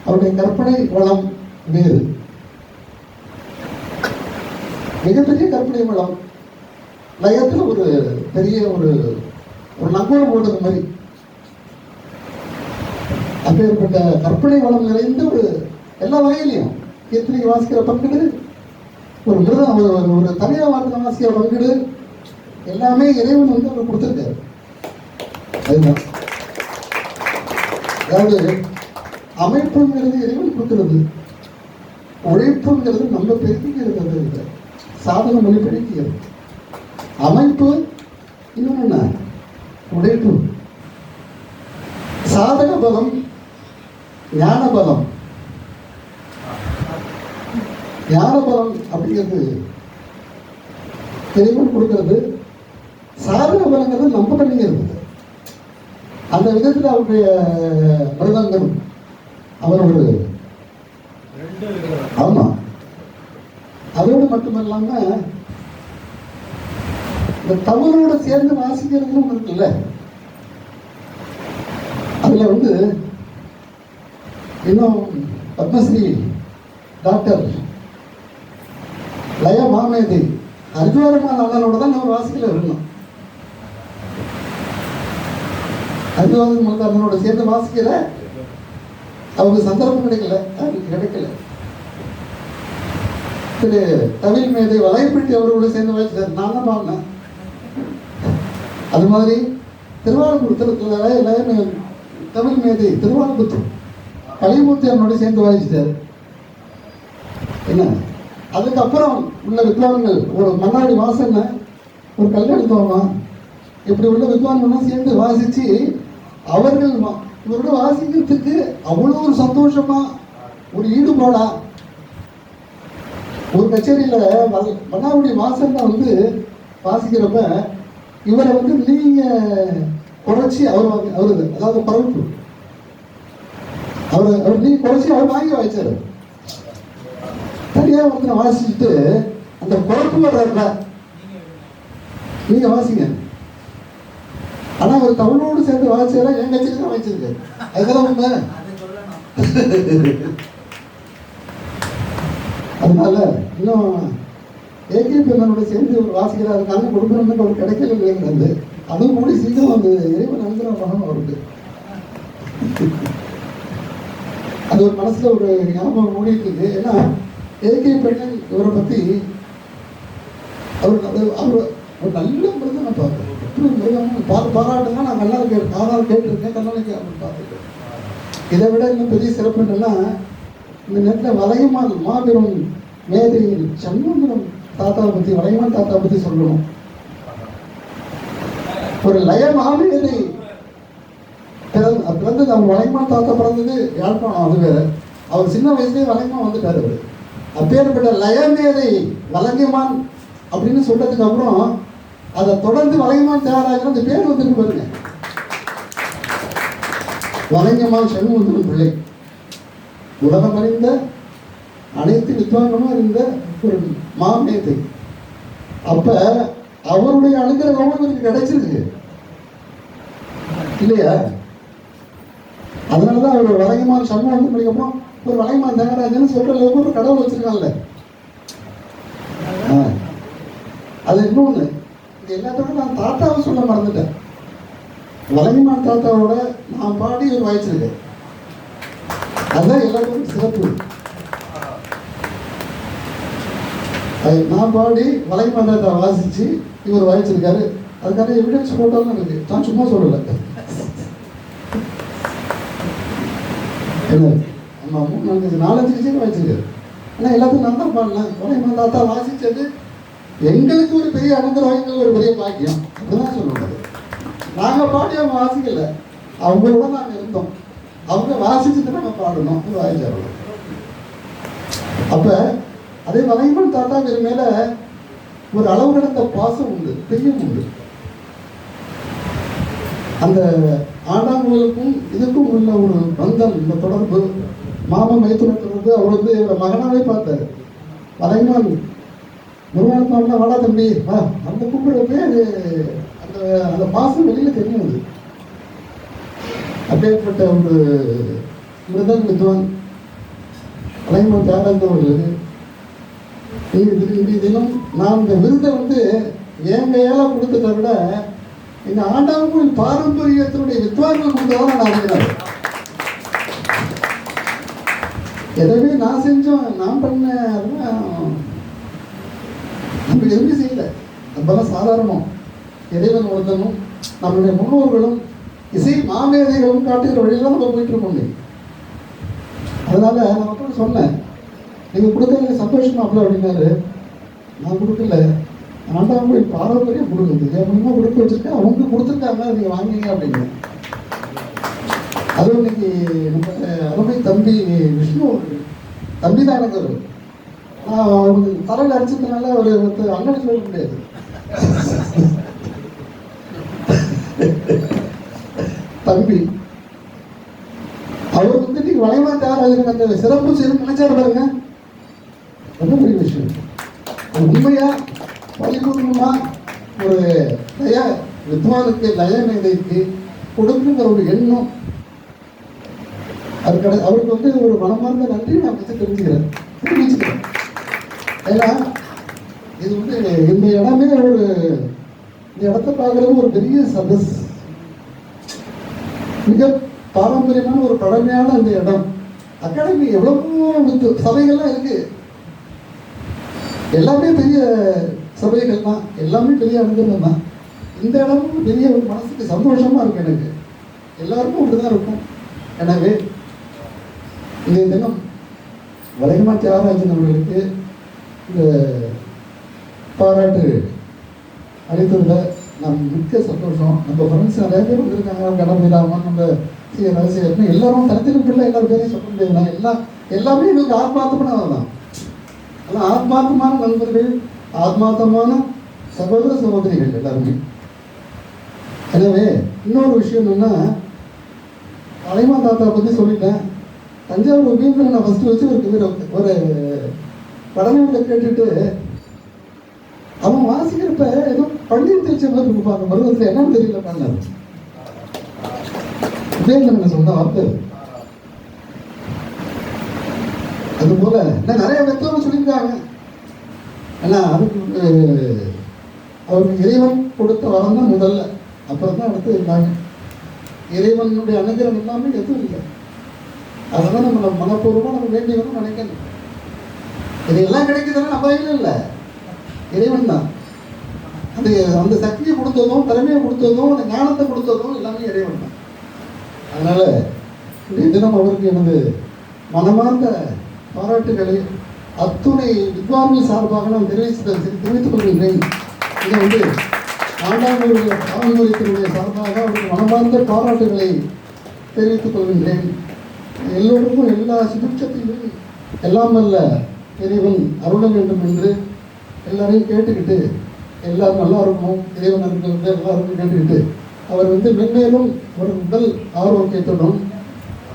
அவருடைய கற்பனை வளம் வேறு, மிகப்பெரிய கற்பனை வளம். லயத்தில் ஒரு பெரிய ஒரு நங்கூரம் போடுறது மாதிரி அப்பேற்பட்ட கற்பனை வளம் நிறைந்த ஒரு எல்லா வகையிலையும் கீர்த்தனை வாசிக்கிற பங்கிடு, ஒரு மிருதம் ஒரு தனியாக வார்த்தை வாசிக்கிற பங்கிடு, எல்லாமே இறைவன் வந்து அவர் கொடுத்துருக்காரு. அதுதான் அதாவது அமைப்புங்கிறது இறைவன் கொடுக்கிறது, உழைப்புங்கிறது நம்ம பெருக்கிக்கிறது, சாதனை மொழி பெருக்கிறது. அமைப்பு இன்னொன்று என்ன, உழைப்பு. சாதக பலம், ஞான பலம். ஞான பலம் அப்படிங்கிறது இறைவன் கொடுக்கிறது, சாதக பலங்கிறது நம்ம பண்ணிக்கிறது. அந்த விதத்தில் அவருடைய மிருதங்கம் அவர் ஒரு ஆமா. அதோடு மட்டுமல்லாம இந்த தமிழோட சேர்ந்து வாசிக்கிறதுன்னு ஒன்று இருக்குல்ல, அதுல வந்து இன்னும் பத்மஸ்ரீ டாக்டர் லய மாமேதி அர்ஜுவரமான அண்ணனோட தான் நம்ம வாசிக்கல இருக்கணும். அர்ஜுவரன் அண்ணனோட சேர்ந்து வாசிக்கல, அவருக்கு சந்தர்ப்பம் கிடைக்கல, அவருக்கு கிடைக்கல. திரு தமிழ் மேதை வலைப்பிட்டி அவரோட சேர்ந்து வாசிச்சார், நான் தான் பாடினேன். அது மாதிரி திருவாரூர் தமிழ் மேதை திருவாரூர் கலிமூர்த்தி அவனோட சேர்ந்து வாசிச்சார். என்ன அதுக்கப்புறம் உள்ள வித்வான்கள் ஒரு மன்னாடி வாசனை ஒரு கல்யாணத்தோமா இப்படி உள்ள வித்வான்கள்லாம் சேர்ந்து வாசிச்சு அவர்கள் இவரோட வாசிக்கிறதுக்கு அவ்வளோ ஒரு சந்தோஷமா ஒரு ஈடுபாடா ஒரு கச்சேரியில மன்னாடி வாசனை வந்து வாசிக்கிறப்ப இவரை வந்து நீங்க குறைச்சி அவரு அதாவது பரப்பு அவர் நீங்க குறைச்சி அவர் வாங்கி வாய்ச்சாரு. தனியா வந்து வாசிச்சுட்டு அந்த குழப்பு வர்ற நீங்க வாசிங்க. ஆனா அவர் தமிழோடு சேர்ந்து வாசிச்சாரா என் கட்சியில தான் வாசிச்சிருக்கு. அதுதான் உண்மை. அதனால இன்னும் ஏகே பெண்ணோட சேர்ந்து ஒரு வாசிக்கிறாரு நல்ல கொடுக்கணும்னு ஒரு கிடைக்கல இல்லைங்கிறது அதுவும் கூடி சீக்கிரம் வந்து இறைவன் அனுகிரகம் பண்ணணும் அவருக்கு. அது ஒரு மனசுல ஒரு ஞாபகம் ஓடிட்டு இருக்கு. ஏன்னா ஏகே பெண்ணன் இவரை பத்தி அவர் ஒரு நல்ல மிருதம் நான் பார்க்கிறேன். எப்படி மிருதம் பாராட்டுங்க நான் நல்லா காதால் கேட்டிருக்கேன் கண்ணனுக்கு அப்படின்னு பார்த்துருக்கேன். இதை விட இன்னும் பெரிய சிறப்பு என்னன்னா இந்த நேரத்தில் வளையமான் மாபெரும் மேதை சண்முகம் தாத்தாவை பற்றி வளையமான் தாத்தாவை பற்றி சொல்லணும். ஒரு லய மாமேதை பிறந்தது அவர் வளையமான் தாத்தா பிறந்தது யாழ்ப்பாணம். அது வேற அவர் சின்ன வயசுலேயே வளையமான் வந்துட்டார். அவர் அப்பேற்பட்ட லயமேதை வலங்கிமான் அப்படின்னு சொல்றதுக்கு அப்புறம் அதை தொடர்ந்து வளையமான் தியாகராஜன் அந்த பேர் வந்துட்டு பாருங்க. வளையமான் சண்முகத்தின் பிள்ளை உலகம் அறிந்த அனைத்து வித்வான்களும் அறிந்த ஒரு மாமேதை. அப்ப அவருடைய அனுகிரகம் எனக்கு கிடைச்சிருக்கு இல்லையா? அதனாலதான் அவர் வளையமான் சண்முகத்தின் பிள்ளைக்கப்புறம் ஒரு வளையமான் தியாகராஜன் சொல்ற அளவுக்கு ஒரு கடவுள் வச்சிருக்காங்கல்ல. அது இன்னொன்று இது எல்லாத்தோட நான் தாத்தாவை சொல்ல மறந்துட்டேன். வளையமான் தாத்தாவோட நான் பாடி ஒரு வாய்ச்சிருக்கேன். அதுதான் எல்லாருக்கும் சிறப்பு. நான் பாடி வளையமான் தாத்தா வாசிச்சு இவர் வாய்ச்சிருக்காரு. அதுக்கான எவிடன்ஸ் போட்டோம்னு இருக்கு. நான் சும்மா சொல்லலை. ஆமா 3-4 கச்சேரி வாய்ச்சிருக்காரு. ஆனால் எல்லாத்தையும் நான் தான் பாடினேன். வளையமான் தாத்தா வாசிச்சது எங்களுக்கு ஒரு பெரிய அனுகிரகம், எங்களுக்கு ஒரு பெரிய பாக்கியம் அப்படிதான் சொல்லுவாங்க. நாங்கள் பாடி அவங்க வாசிக்கல, அவங்களோட நாங்கள் இருந்தோம். அவங்க வாசிச்சுட்டு நாங்கள் பாடணும் வாய்ச்சாரோட. அப்போ அதே வளையமான் தாத்தா இவர் மேலே ஒரு அளவு கடந்த பாசம் உண்டு, பெரியும் உண்டு. அந்த ஆண்டாங்குவலுக்கும் இதுக்கும் உள்ள ஒரு பந்தம், இந்த தொடர்பு, மாமா மைத்துன தொடர்பு. அவர் வந்து இவரை மகனாவே பார்த்தாரு. வளையமான் முருகானந்தா வாடா தம்பி வா அந்த கூப்பிடுறப்பே அது அந்த அந்த பாசம் வெளியில தெரியும். அது அப்பேற்பட்ட ஒரு மிருதன் வித்வான் வளையமான் தியாகராஜன் அவர்களுக்கு இன்றைய தினம் நான் இந்த விருதை வந்து என் கையால கொடுத்ததை விட இந்த ஆண்டாங்குடி பாரம்பரியத்தினுடைய வித்வான்கள் கொடுத்ததான் நான் அறிகிறேன். எதவே நான் செஞ்சோம் நான் பண்ண அதெல்லாம் நம்ம எதுவுமே செய்யல. நம்மளாம் சாதாரணம். இறைவன் ஒருத்தனும் நம்மளுடைய முன்னோர்களும் இசை மாமேதைகளும் காட்டுகிற வழியெல்லாம் நம்ம போயிட்டு இருக்கோம். அதனால நான் மட்டும் சொன்னேன், நீங்கள் கொடுக்கறது சந்தோஷமா அப்படி அப்படின்னாரு. நான் கொடுக்கல, ஆண்டாங்குடி பாரம்பரியம் கொடுக்குது என் மூலமாக கொடுக்க வச்சிருக்கேன். அவங்க கொடுத்துருக்காங்க, நீங்கள் வாங்கிங்க அப்படின்னு. அதுவும் இன்னைக்கு நம்ம அருமை தம்பி விஷ்ணு தம்பி தான் எனக்கு ஒரு அவருக்கு தலையில் அடிச்சதுனால ஒரு அண்ணன் சொல்ல முடியாது. தம்பி அவர் வந்து நீங்க வளையமான் தியாகராஜன் அந்த சிறப்பு செய்யணும் நினைச்சாரு பாருங்க. ரொம்ப பெரிய விஷயம். உண்மையா பரிபூர்ணமா ஒரு லய வித்வானுக்கு லயமேதைக்கு கொடுக்குங்கிற ஒரு எண்ணம் அது அவருக்கு வந்து ஒரு மனமார்ந்த நன்றி நான் தெரிஞ்சுக்கிறேன். ஏன்னா இது வந்து இந்த இடமே ஒரு இந்த இடத்த பார்க்கறது ஒரு பெரிய சதஸ், மிக பாரம்பரியமான ஒரு பழமையான அந்த இடம். அகாடமி எவ்வளவோ சபைகள்லாம் இருக்கு, எல்லாமே பெரிய சபைகள் தான், எல்லாமே பெரிய அனுகிரகம் தான். இந்த இடமும் பெரிய ஒரு மனசுக்கு சந்தோஷமா இருக்கு எனக்கு. எல்லாருக்கும் அப்படிதான் இருக்கும். எனவே இந்த தினம் வலைமா தியாகராஜன் அவர்களுக்கு இந்த பாராட்டு அளித்ததில் நான் மிக்க சந்தோஷம். நம்ம ஃப்ரெண்ட்ஸ் நிறைய பேர் வந்திருக்காங்க. கணபதி ராமன், நம்ம ரகசியம் எல்லாரும் தனித்தனி பிள்ளை எல்லாரும் பேரையும் சொல்ல முடியாது. எல்லாமே எங்களுக்கு ஆத்மார்த்தமானதான். எல்லாம் ஆத்மார்த்தமான நண்பர்கள், ஆத்மார்த்தமான சகோதர சகோதரிகள் எல்லாருமே. எனவே இன்னொரு விஷயம் என்னன்னா, அலைமா தாத்தா பற்றி சொல்லிட்டேன். தஞ்சாவூர் உபயோகத்தில் நான் ஃபஸ்ட்டு வச்சு ஒரு கடவுளை கேட்டுட்டு அவன் வாசிக்கிறப்ப ஏதோ பள்ளியில் தெரிச்ச மாதிரி இருப்பாங்க. மருவத்தில் என்னன்னு தெரியல பண்ணார். உபயோகம் சொன்ன வார்த்தை அதுபோல இன்னும் நிறைய பெற்றோர்கள் சொல்லியிருக்காங்க. ஆனால் அதுக்கு அவருக்கு இறைவன் கொடுத்த வரம் தான் முதல்ல, அப்புறம் தான் அடுத்து இருந்தாங்க. இறைவனுடைய அனுகிரகம் எல்லாமே எதுவும் இல்லை. அதெல்லாம் நம்ம மனப்பூர்வமாக நம்ம வேண்டி வரும் நினைக்கணும். இதெல்லாம் கிடைக்குதுன்னா நம்ம கையில் இல்லை, இறைவன் தான். அந்த சக்தியை கொடுத்ததும், திறமையை கொடுத்ததும், அந்த ஞானத்தை கொடுத்ததும் எல்லாமே இறைவன் தான். அதனால இந்த தினம் அவருக்கு எனது மனமார்ந்த பாராட்டுகளை அத்துணை வித்வான்கள் சார்பாக நான் தெரிவித்துக் கொள்கின்றேன். இதை ஆண்டாங்குடைய சார்பாக அவருக்கு மனமார்ந்த பாராட்டுகளை தெரிவித்துக் கொள்கின்றேன். எல்லோருக்கும் எல்லா சுபிட்சத்தையும் எல்லாம் அல்ல இறைவன் அருள வேண்டும் என்று எல்லாரையும் கேட்டுக்கிட்டு, எல்லாரும் நல்லா இருக்கணும், இறைவன் இருக்கிறது எல்லாருக்கும் கேட்டுக்கிட்டு, அவர் மென்மேலும் ஒரு உடல் ஆரோக்கியத்துடன்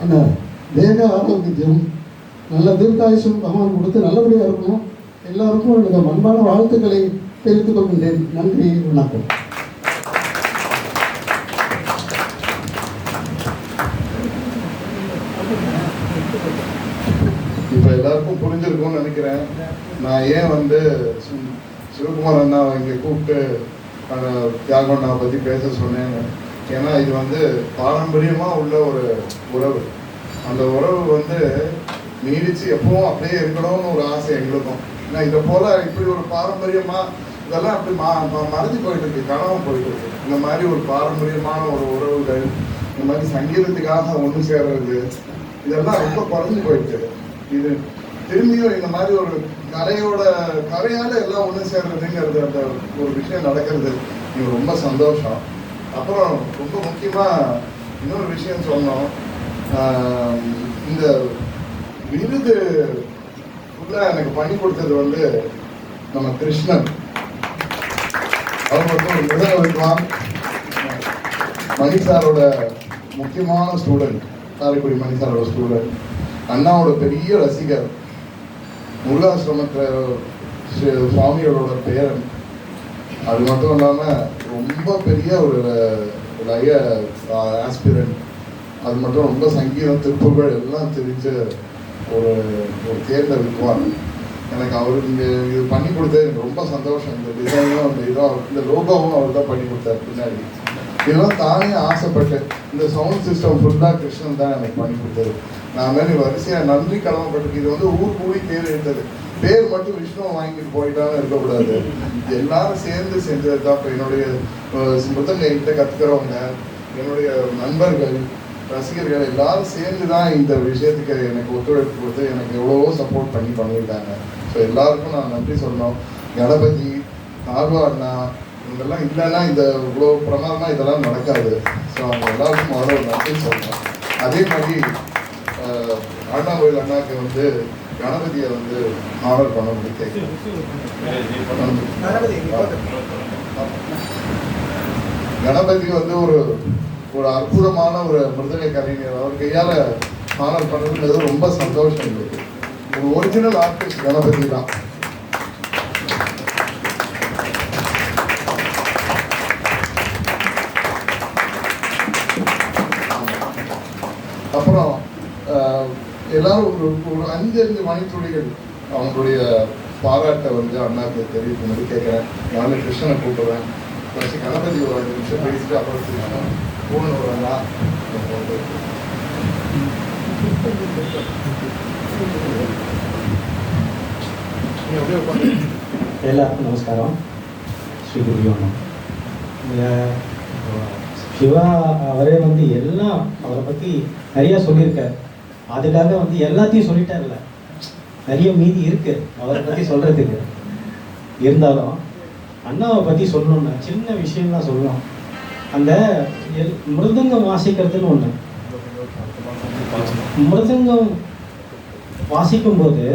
என்ன தேக ஆரோக்கியம் நல்ல தீர்க்காயுஷம் பகவான் கொடுத்து நல்லபடியாக இருக்கணும். எல்லாருக்கும் எனக்கு அன்பான வாழ்த்துக்களை தெரிவித்துக் கொள்கின்றேன். நன்றி, வணக்கம். இப்போ எல்லாருக்கும் புரிஞ்சிருக்கும்னு நினைக்கிறேன். நான் ஏன் சிவகுமார் அண்ணாவை இங்கே கூப்பிட்டு தியாகம் அண்ணாவை பற்றி பேச சொன்னேன். ஏன்னா இது பாரம்பரியமாக உள்ள ஒரு உறவு. அந்த உறவு நீடிச்சு எப்பவும் அப்படியே இருக்கணும்னு ஒரு ஆசை எங்களுக்கும். ஏன்னா இதை போல இப்படி ஒரு பாரம்பரியமாக இதெல்லாம் அப்படி மறைஞ்சு போயிட்டு இருக்கு, கனவு போயிட்டு இருக்கு. இந்த மாதிரி ஒரு பாரம்பரியமான ஒரு உறவுகள், இந்த மாதிரி சங்கீதத்துக்காக ஒன்று சேர்றது, இதெல்லாம் ரொம்ப குறைஞ்சு போயிட்டு. இது திரும்பியும் இந்த மாதிரி ஒரு கரையால எல்லாம் ஒன்று சேர்றதுங்கிறது, அந்த ஒரு விஷயம் நடக்கிறது, இது ரொம்ப சந்தோஷம். அப்புறம் ரொம்ப முக்கியமாக இன்னொரு விஷயம் சொன்னோம். இந்த விருது எனக்கு பண்ணி கொடுத்தது நம்ம கிருஷ்ணன். அவர் மட்டும் ஒரு முதல் வித்வான், மணி சாரோட முக்கியமான ஸ்டூடெண்ட், காரைக்குடி மணி சாரோட ஸ்டூடெண்ட், அண்ணாவோட பெரிய ரசிகர், முருகாசிரமத்தில் சுவாமிகளோட பேரன். அது மட்டும் இல்லாமல் ரொம்ப பெரிய ஒரு ஆஸ்பிரண்ட். அது மட்டும் ரொம்ப சங்கீதம், திருப்புகள் எல்லாம் தெரிஞ்ச ஒரு தேர்ந்த வித்வான். எனக்கு அவர் இங்கே இது பண்ணி கொடுத்தது எனக்கு ரொம்ப சந்தோஷம். இந்த டிசைனும் இந்த லோகோவும் அவர் தான் பண்ணி கொடுத்தாரு பின்னாடி. இதெல்லாம் தானே ஆசைப்பட்டு இந்த சவுண்ட் சிஸ்டம் ஃபுல்லாக கிருஷ்ணன் தான் எனக்கு பண்ணி கொடுத்தது. நான் மாதிரி வரிசையாக நன்றி கடமைப்பட்டிருக்கு. இது ஊர் கூடி பேர் எடுத்தது. பேர் மட்டும் விஷ்ணு வாங்கிட்டு போயிட்டாலும் இருக்கக்கூடாது. எல்லாரும் சேர்ந்து செஞ்சது தான். இப்போ என்னுடைய மிருதங்க என்கிட்ட கற்றுக்கிறவங்க, என்னுடைய நண்பர்கள், ரசிகர்கள் எல்லாரும் சேர்ந்து தான் இந்த விஷயத்துக்கு எனக்கு ஒத்துழைப்பு கொடுத்து எனக்கு எவ்வளவோ சப்போர்ட் பண்ணியிருக்காங்க. ஸோ எல்லாருக்கும் நான் நன்றி சொல்லணும். கணபதி, நார்வா அண்ணா, இவங்கெல்லாம் இல்லைன்னா இந்த இவ்வளோ பிரமாதமாக இதெல்லாம் நடக்காது. ஸோ அவங்க எல்லாருக்கும் முதல்ல ஒரு நன்றி சொல்லணும். அதே மாதிரி அண்ணாமலை அண்ணாவுக்கு கணபதியை ஆர்டர் பண்ண முடியும் கேட்குறேன். கணபதி ஒரு அற்புதமான ஒரு மிருதங்க கலைஞர். அவர் கையால் ஆனர் பண்ணுறது ரொம்ப சந்தோஷம் எங்களுக்கு. ஒரு ஒரிஜினல் ஆர்டிஸ்ட் கணபதி தான். அப்புறம் எல்லாரும் ஒரு 5 மணித்துளிகள் அவங்களுடைய பாராட்டை அண்ணாக்கு தெரிவிக்கும்போது கேட்குறேன். நானும் கிருஷ்ணனை கூப்பிடுவேன். கணபதி ஒரு 5 நிமிஷம் பேசிட்டு அப்புறம் பூர்ண வருவாங்களா? எல்லாருக்கும் நமஸ்காரம். ஸ்ரீ குருயோனம். சிவா அவரே வந்து எல்லாம் அவரை பற்றி நிறையா சொல்லியிருக்கார். அதுக்காக வந்து எல்லாத்தையும் சொல்லிட்டார்ல, நிறைய மீதி இருக்கு அவரை பற்றி சொல்கிறதுக்கு. இருந்தாலும் அண்ணாவை பற்றி சொல்லணும்னா சின்ன விஷயம்லாம் சொல்லணும். அந்த மிருதங்கம் வாசிக்கிறதுன்னு ஒன்று, மிருதங்கம் வாசிக்கும்போது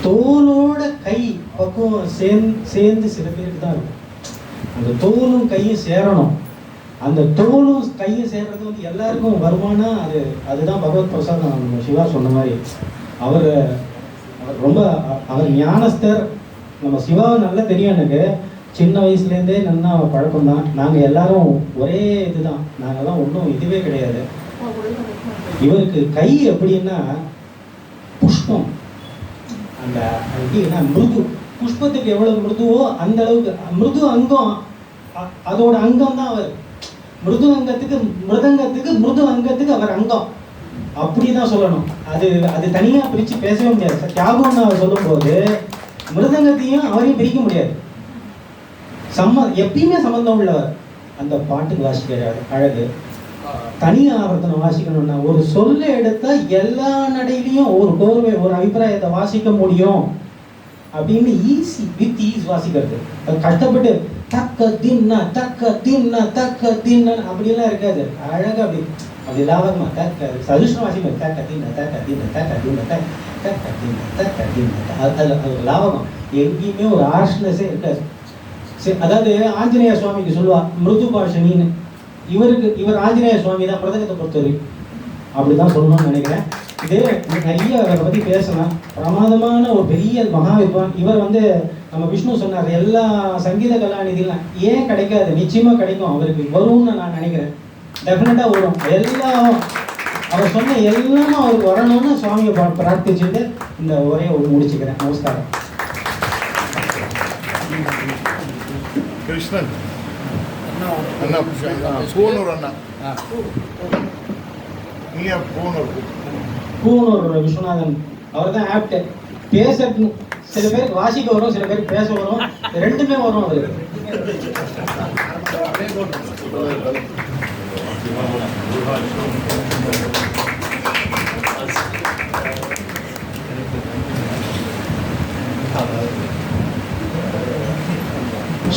தோலோட கை பக்குவம் சேர்ந்து சில பேருக்கு தான் இருக்கும். அந்த தோலும் கையும் சேரணும். அந்த தோலும் கையும் சேர்றது வந்து எல்லாருக்கும் வருமானா அதுதான் பகவத் பிரசாதம். நம்ம சிவா சொன்ன மாதிரி அவர் ரொம்ப அவர் ஞானஸ்தர். நம்ம சிவாவை நல்லா தெரியும். எனக்கு சின்ன வயசுலேருந்தே நல்லா பழக்கம் தான். நாங்கள் எல்லாரும் ஒரே இதுதான், நாங்கள்லாம் ஒன்றும் இதுவே கிடையாது. இவருக்கு கை எப்படின்னா புஷ்பம், அந்த எப்படின்னா மிருது, புஷ்பத்துக்கு எவ்வளவு மிருதுவோ அந்த அளவுக்கு மிருது அங்கம், அதோட அங்கம் தான் அவர். மிருது அங்கத்துக்கு மிருது அங்கத்துக்கு அவர் அங்கம், அப்படிதான் சொல்லணும். அது தனியா பிரிச்சு பேசவே முடியாது. தியாகம்னு அவர் சொல்லும் போது மிருதங்கத்தையும் அவரையும் பிரிக்க முடியாது. எப்பயுமே சம்பந்தம் உள்ளவர். அந்த பாட்டுக்கு வாசிக்கிறார் அழகு. தனி ஆவர்த்தனம் வாசிக்கணும்னா ஒரு சொல்ல எடுத்தா எல்லா நடையிலையும் ஒரு கோர்வை ஒரு அபிப்பிராயத்தை வாசிக்க முடியும் அப்படின்னு ஈஸி வித் ஈஸ் வாசிக்கிறது. அது கஷ்டப்பட்டு தக்க தின்னா அப்படிலாம் இருக்காது. அழகா அப்படி லாபகமா தக்க சதுஷ்ணம் வாசிப்பாரு. அது லாபகம். எங்கேயுமே ஒரு ஆர்ஷ்னஸே இருக்காது. அதாவது ஆஞ்சநேய சுவாமிக்கு சொல்லுவா மிருது பாஷணின்னு. இவர் ஆஞ்சநேய சுவாமி தான் பிரதகத்தை பொறுத்தவரை, அப்படிதான் சொல்லணும்னு நினைக்கிறேன். இதே நிறைய அவரை பற்றி பேசலாம். பிரமாதமான ஒரு பெரிய மகாவித்வான். இவர் வந்து நம்ம விஷ்ணு சொன்னார் எல்லா சங்கீத கலாநிதிலாம் ஏன் கிடைக்காது, நிச்சயமா கிடைக்கும், அவருக்கு வரும்னு நான் நினைக்கிறேன். டெஃபினட்டா வரும். எல்லாம் அவர் சொன்ன எல்லாமே அவருக்கு வரணும்னு சுவாமியை பிரார்த்திச்சுட்டு இந்த உரையை முடிச்சுக்கிறேன். நமஸ்காரம். கிருஷ்ணன் அண்ணா, பூனூர் அண்ணா, நீங்க பூனூர் விஸ்வநாதன் அவர் தான் ஆப்ட். பேச சில பேருக்கு வாசிக்க வரும், சில பேருக்கு பேச வரும், ரெண்டுமே வரும் அவருக்கு.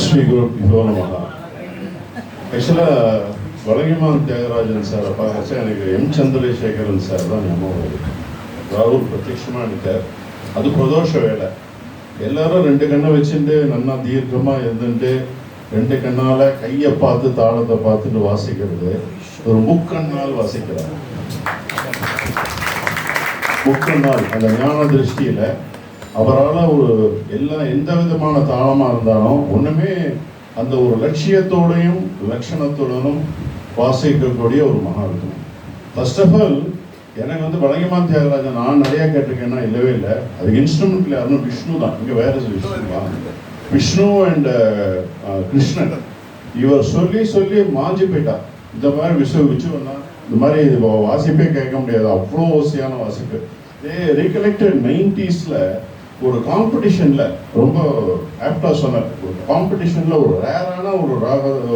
ஸ்ரீ குரு நமஹ. ஆக்சுவலாக வலங்கிமான் தியாகராஜன் சாரை பார்க்கச்சா எனக்கு எம் சந்திரசேகரன் சார் தான் ஞாபகம் வருது. ராகுல் பிரத்யட்சமாக நிற்கார். அது பிரதோஷ வேலை. எல்லாரும் ரெண்டு கண்ணை வச்சுட்டு நல்லா தீர்க்கமாக இருந்துட்டு ரெண்டு கண்ணால் கையை பார்த்து தாளத்தை பார்த்துட்டு வாசிக்கிறது. ஒரு முக்கண்ணால் வாசிக்கிறார். முக்கண்ணால் அந்த ஞான திருஷ்டியில் அவரால் ஒரு எந்த விதமான தாளமாக இருந்தாலும் ஒன்றுமே அந்த ஒரு லட்சியத்தோடையும் லட்சணத்துடனும் வாசிக்கக்கூடிய ஒரு மகாவித்வான். ஃபர்ஸ்ட் ஆஃப் ஆல் எனக்கு வந்து வலங்கிமான் தியாகராஜன் நான் நிறையா கேட்டிருக்கேன்னா இல்லவே இல்லை. அதுக்கு இன்ஸ்ட்ருமெண்ட்ல யாரும் விஷ்ணு தான். இங்கே வேற விஷ்ணு அண்ட் கிருஷ்ணன். இவர் சொல்லி மாஞ்சி போயிட்டா. இந்த மாதிரி விச்சுவன்னா இந்த மாதிரி வாசிப்பே கேட்க முடியாது, அவ்வளோ ஓசியான வாசிப்பு. ரீகலெக்டட் 90s ஒரு காம்படிஷன்ல ரொம்ப ஆப்டா சொன்னார். ஒரு காம்படிஷன்ல ஒரு ரேரான ஒரு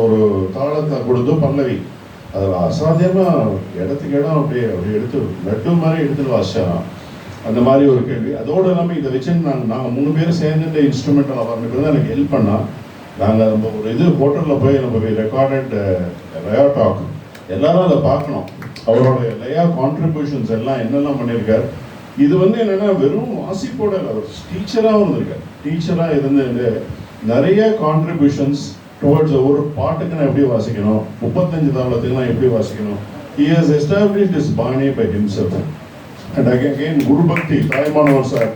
ஒரு தாளத்தை கொடுத்து பல்லவி அதில் அசாத்தியமா இடத்துக்கு இடம் அப்படியே எடுத்து லட்டு மாதிரி எடுத்துட்டு வாசிச்சாராம். அந்த மாதிரி ஒரு கேள்வி. அதோடு இல்லாமல் இதை வச்சு நாங்கள் 3 பேரும் சேர்ந்துட்டு இன்ஸ்ட்ருமெண்டல் அவர்கிட்ட தான் எனக்கு ஹெல்ப் பண்ணால். நாங்கள் நம்ம ஒரு ஹோட்டலில் போய் நம்ம ரெக்கார்டட் லயா டாக் எல்லாரும் அதை பார்க்கணும். அவரோட லயா கான்ட்ரிபியூஷன்ஸ் எல்லாம் என்னெல்லாம் பண்ணியிருக்கார். இது வந்து என்னன்னா வெறும் வாசிப்போட அவர் டீச்சராகவும் இருந்திருக்கார். டீச்சராக இருந்து நிறைய கான்ட்ரிபியூஷன்ஸ் டுவர்ட்ஸ் ஒரு பாட்டுக்குன்னா எப்படி வாசிக்கணும், 35 தாளத்துக்குலாம் எப்படி வாசிக்கணும். He has established his bani by himself. And again குருபக்தி தாய்மானவர் சார்,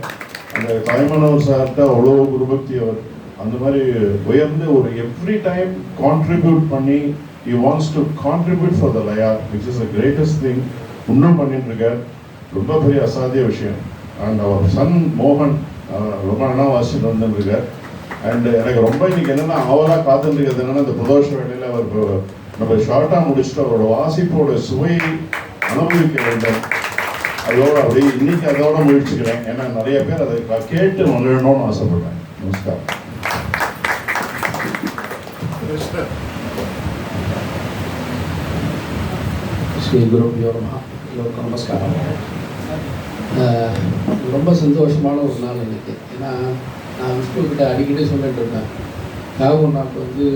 அந்த தாய்மானவர் சார்கிட்ட அவ்வளோ குருபக்தி. அவர் அந்த மாதிரி உயர்ந்து ஒரு எவ்ரி டைம் கான்ட்ரிபியூட் பண்ணி he wants to contribute for the laya, which is the greatest thing. இன்னும் பண்ணிட்டு இருக்கார். ரொம்ப பெரிய அசாத்திய விஷயம். அண்ட் அவர் சன் மோகன் ரொம்ப நல்லா வாசிட்டு வந்துருக்கார். அண்ட் எனக்கு ரொம்ப இன்னைக்கு என்னென்னா அவராக காத்துருக்கிறது என்னென்னா இந்த பிரதோஷ வேலையில் அவருக்கு நம்ம ஷார்ட்டாக முடிச்சுட்டு அவரோட வாசிப்போட சுவையை அனுபவிக்க வேண்டும். அதோட அப்படி இன்னைக்கு அதோட முயற்சிக்கிறேன். ஏன்னா நிறைய பேர் அதை கேட்டு மகிழணும்னு ஆசைப்படுறேன். நமஸ்காரம். ஸ்ரீ குருபியோ நமஹ. எல்லோருக்கும் நமஸ்காரம். ரொம்ப சந்தோஷமான ஒரு நாள் எனக்கு. ஏன்னா நான் விஷ்ணுக்கிட்ட அடிக்கடி சொல்லிட்டு இருந்தேன், நாக்கு வந்து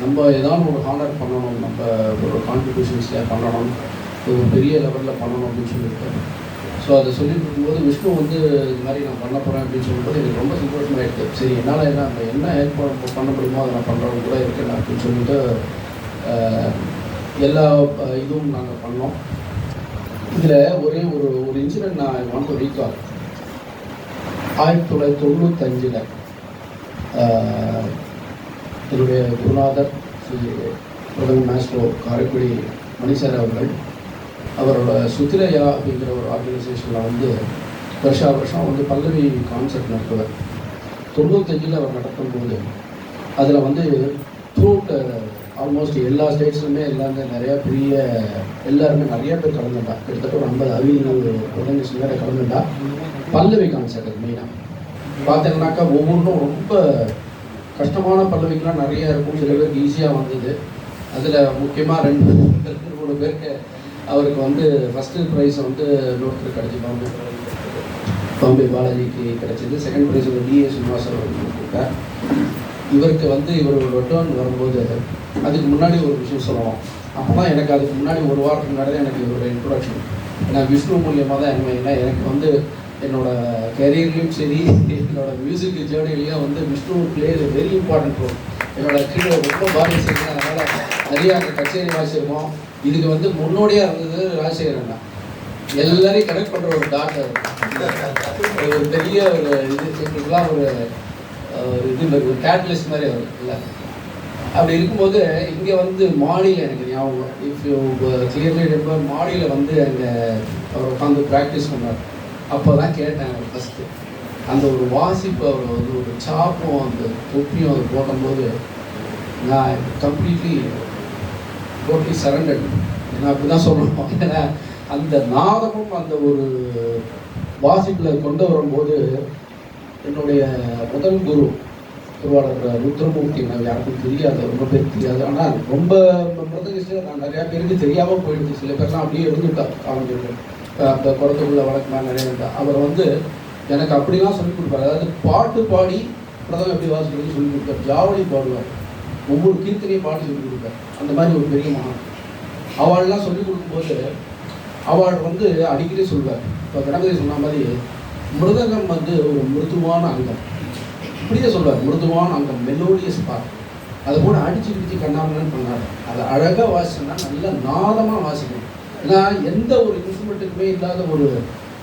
நம்ம ஏதாவது ஒரு ஹானர் பண்ணணும், நம்ம ஒரு கான்ட்ரிபியூஷன்ஸில் பண்ணணும், ஒரு பெரிய லெவலில் பண்ணணும் அப்படின்னு சொல்லியிருக்கேன். ஸோ அதை சொல்லிட்டு இருக்கும்போது விஷ்ணு வந்து இது மாதிரி நான் பண்ண போகிறேன் அப்படின்னு சொல்லும்போது எனக்கு ரொம்ப சந்தோஷமாயிடுது. சரி, என்னால் என்ன ஹெல்ப் பண்ண முடியுமோ அதை நான் பண்ணுறவங்க கூட இருக்கேன் அப்படின்னு சொல்லிட்டு எல்லா இதுவும் நாங்கள் பண்ணோம். இதில் ஒரே ஒரு இன்சிடென்ட் நான் வாண்ட் டு ரீகால். 1995 என்னுடைய குருநாதர் ஸ்ரீ பிரதம மாஸ்ட்ரோ காரைக்குடி மணிசார் அவர்கள் அவரோட சுத்திரையா அப்படிங்கிற ஒரு ஆர்கனைசேஷனில் வந்து வருஷம் வந்து பல்லவி கான்சர்ட் நடத்துவார். 95 அவர் நடத்தும்போது அதில் வந்து த்ரூட் ஆல்மோஸ்ட் எல்லா ஸ்டேட்ஸ்லுமே எல்லாமே எல்லாருமே நிறைய பேர் கலந்துட்டா. கிட்டத்தட்ட ஒரு 50 அறிவியல் ஆர்கனைசேஷன் வேறு கலந்துட்டா. பல்லவி கான்சர்ட் அது மெயினாக பார்த்தீங்கன்னாக்கா ஒவ்வொன்றும் ரொம்ப கஷ்டமான பல்லவிக்கெலாம் நிறையா இருக்கும். சில பேருக்கு ஈஸியாக வந்தது. அதில் முக்கியமாக 2-3 பேருக்கு அவருக்கு வந்து ஃபஸ்ட்டு ப்ரைஸ் வந்து இன்னொருத்தர் கிடச்சிப்பாங்க. பாம்பே பாலாஜிக்கு கிடச்சிது. செகண்ட் ப்ரைஸ் வந்து டிஏ ஸ்ரீனிவாசன் அவருக்கு கொடுத்தார். இவருக்கு வந்து இவரோட டேர்ன் வரும்போது அதுக்கு முன்னாடி ஒரு விஷயம் சொல்லணும். அப்போ தான் எனக்கு அதுக்கு முன்னாடி ஒரு வாரத்துக்கு முன்னாடி தான் எனக்கு இவரோட இன்ட்ரொடக்ஷன். ஏன்னா விஷ்ணு மூலியமாக தான் ஏன்னா எனக்கு வந்து என்னோடய கெரியர்லேயும் சரி என்னோடய மியூசிக் ஜேர்னிலையும் வந்து Vishnu play very important role. என்னோட கீழே ரொம்ப பாரதி செய்யணும். அதனால் நிறையா அங்கே கச்சேரி வாசிச்சிருக்கோம். இதுக்கு வந்து முன்னோடியாக இருந்தது ராஜசேகர் அண்ணா. எல்லாரையும் கனெக்ட் பண்ணுற ஒரு டாக்டர், ஒரு பெரிய ஒரு இதுக்கெல்லாம் ஒரு ஒரு கேட்டலிஸ்ட் மாதிரி அவர் இல்லை. அப்படி இருக்கும்போது இங்கே வந்து மாடியில் எனக்கு ஞாபகம், இஃப் யூ கிளியர்லி ரிமெம்பர், மாடியில் வந்து அங்கே அவர் உட்காந்து ப்ராக்டிஸ் பண்ணார். அப்போ தான் கேட்டேன் அவர் ஃபஸ்ட்டு அந்த ஒரு வாசிப்பு, அவர் வந்து ஒரு சாப்பும் அந்த தொப்பியும் அவர் போடும்போது நான் கம்ப்ளீட்லி டோட்டலி சரண்டட். ஏன்னா அப்படி தான் சொல்லணும். ஏன்னா அந்த நாதமும் அந்த ஒரு வாசிப்பில் கொண்டு வரும்போது என்னுடைய முதல் குருவாளர் ருத்ரமூர்த்தி, நான் யாருக்கும் தெரியாது, ரொம்ப பேருக்கு தெரியாது. ஆனால் ரொம்ப மிருதகிஸ்டில் நான் நிறையா பேருக்கு தெரியாமல் போயிடுது. சில பேர்லாம் அப்படியே இருந்துட்டா காலேஜ் அந்த குளத்துக்குள்ள வழக்கமாக நிறைய இருந்தா. அவர் வந்து எனக்கு அப்படிலாம் சொல்லிக் கொடுப்பார். அதாவது பாட்டு பாடி பிரதம எப்படி வாசிக்கிறது சொல்லிக் கொடுப்பார். ஜாவளி பாடுவார், ஒவ்வொரு கீர்த்தனையும் பாட்டு சொல்லிக் கொடுப்பார். அந்த மாதிரி ஒரு பெரிய மகான். அவள்லாம் சொல்லிக் கொடுக்கும்போது அவள் வந்து அடிக்கடி சொல்வார், இப்போ கணபதி சொன்ன மாதிரி மிருதங்கம் வந்து ஒரு மிருதுவான அங்கம், இப்படியே சொல்வார், மிருதுவான அங்கம், மெலோடியஸ் பார்ட். அதை கூட அடிச்சு பிடிச்சி கண்ணாமன்னு பண்ணார். அதை அழகாக வாசிச்சோம்னா நல்ல நாதமாக வாசிக்கணும். ஏன்னா எந்த ஒரு இன்ஸ்ட்ருமெண்ட்டுக்குமே இல்லாத ஒரு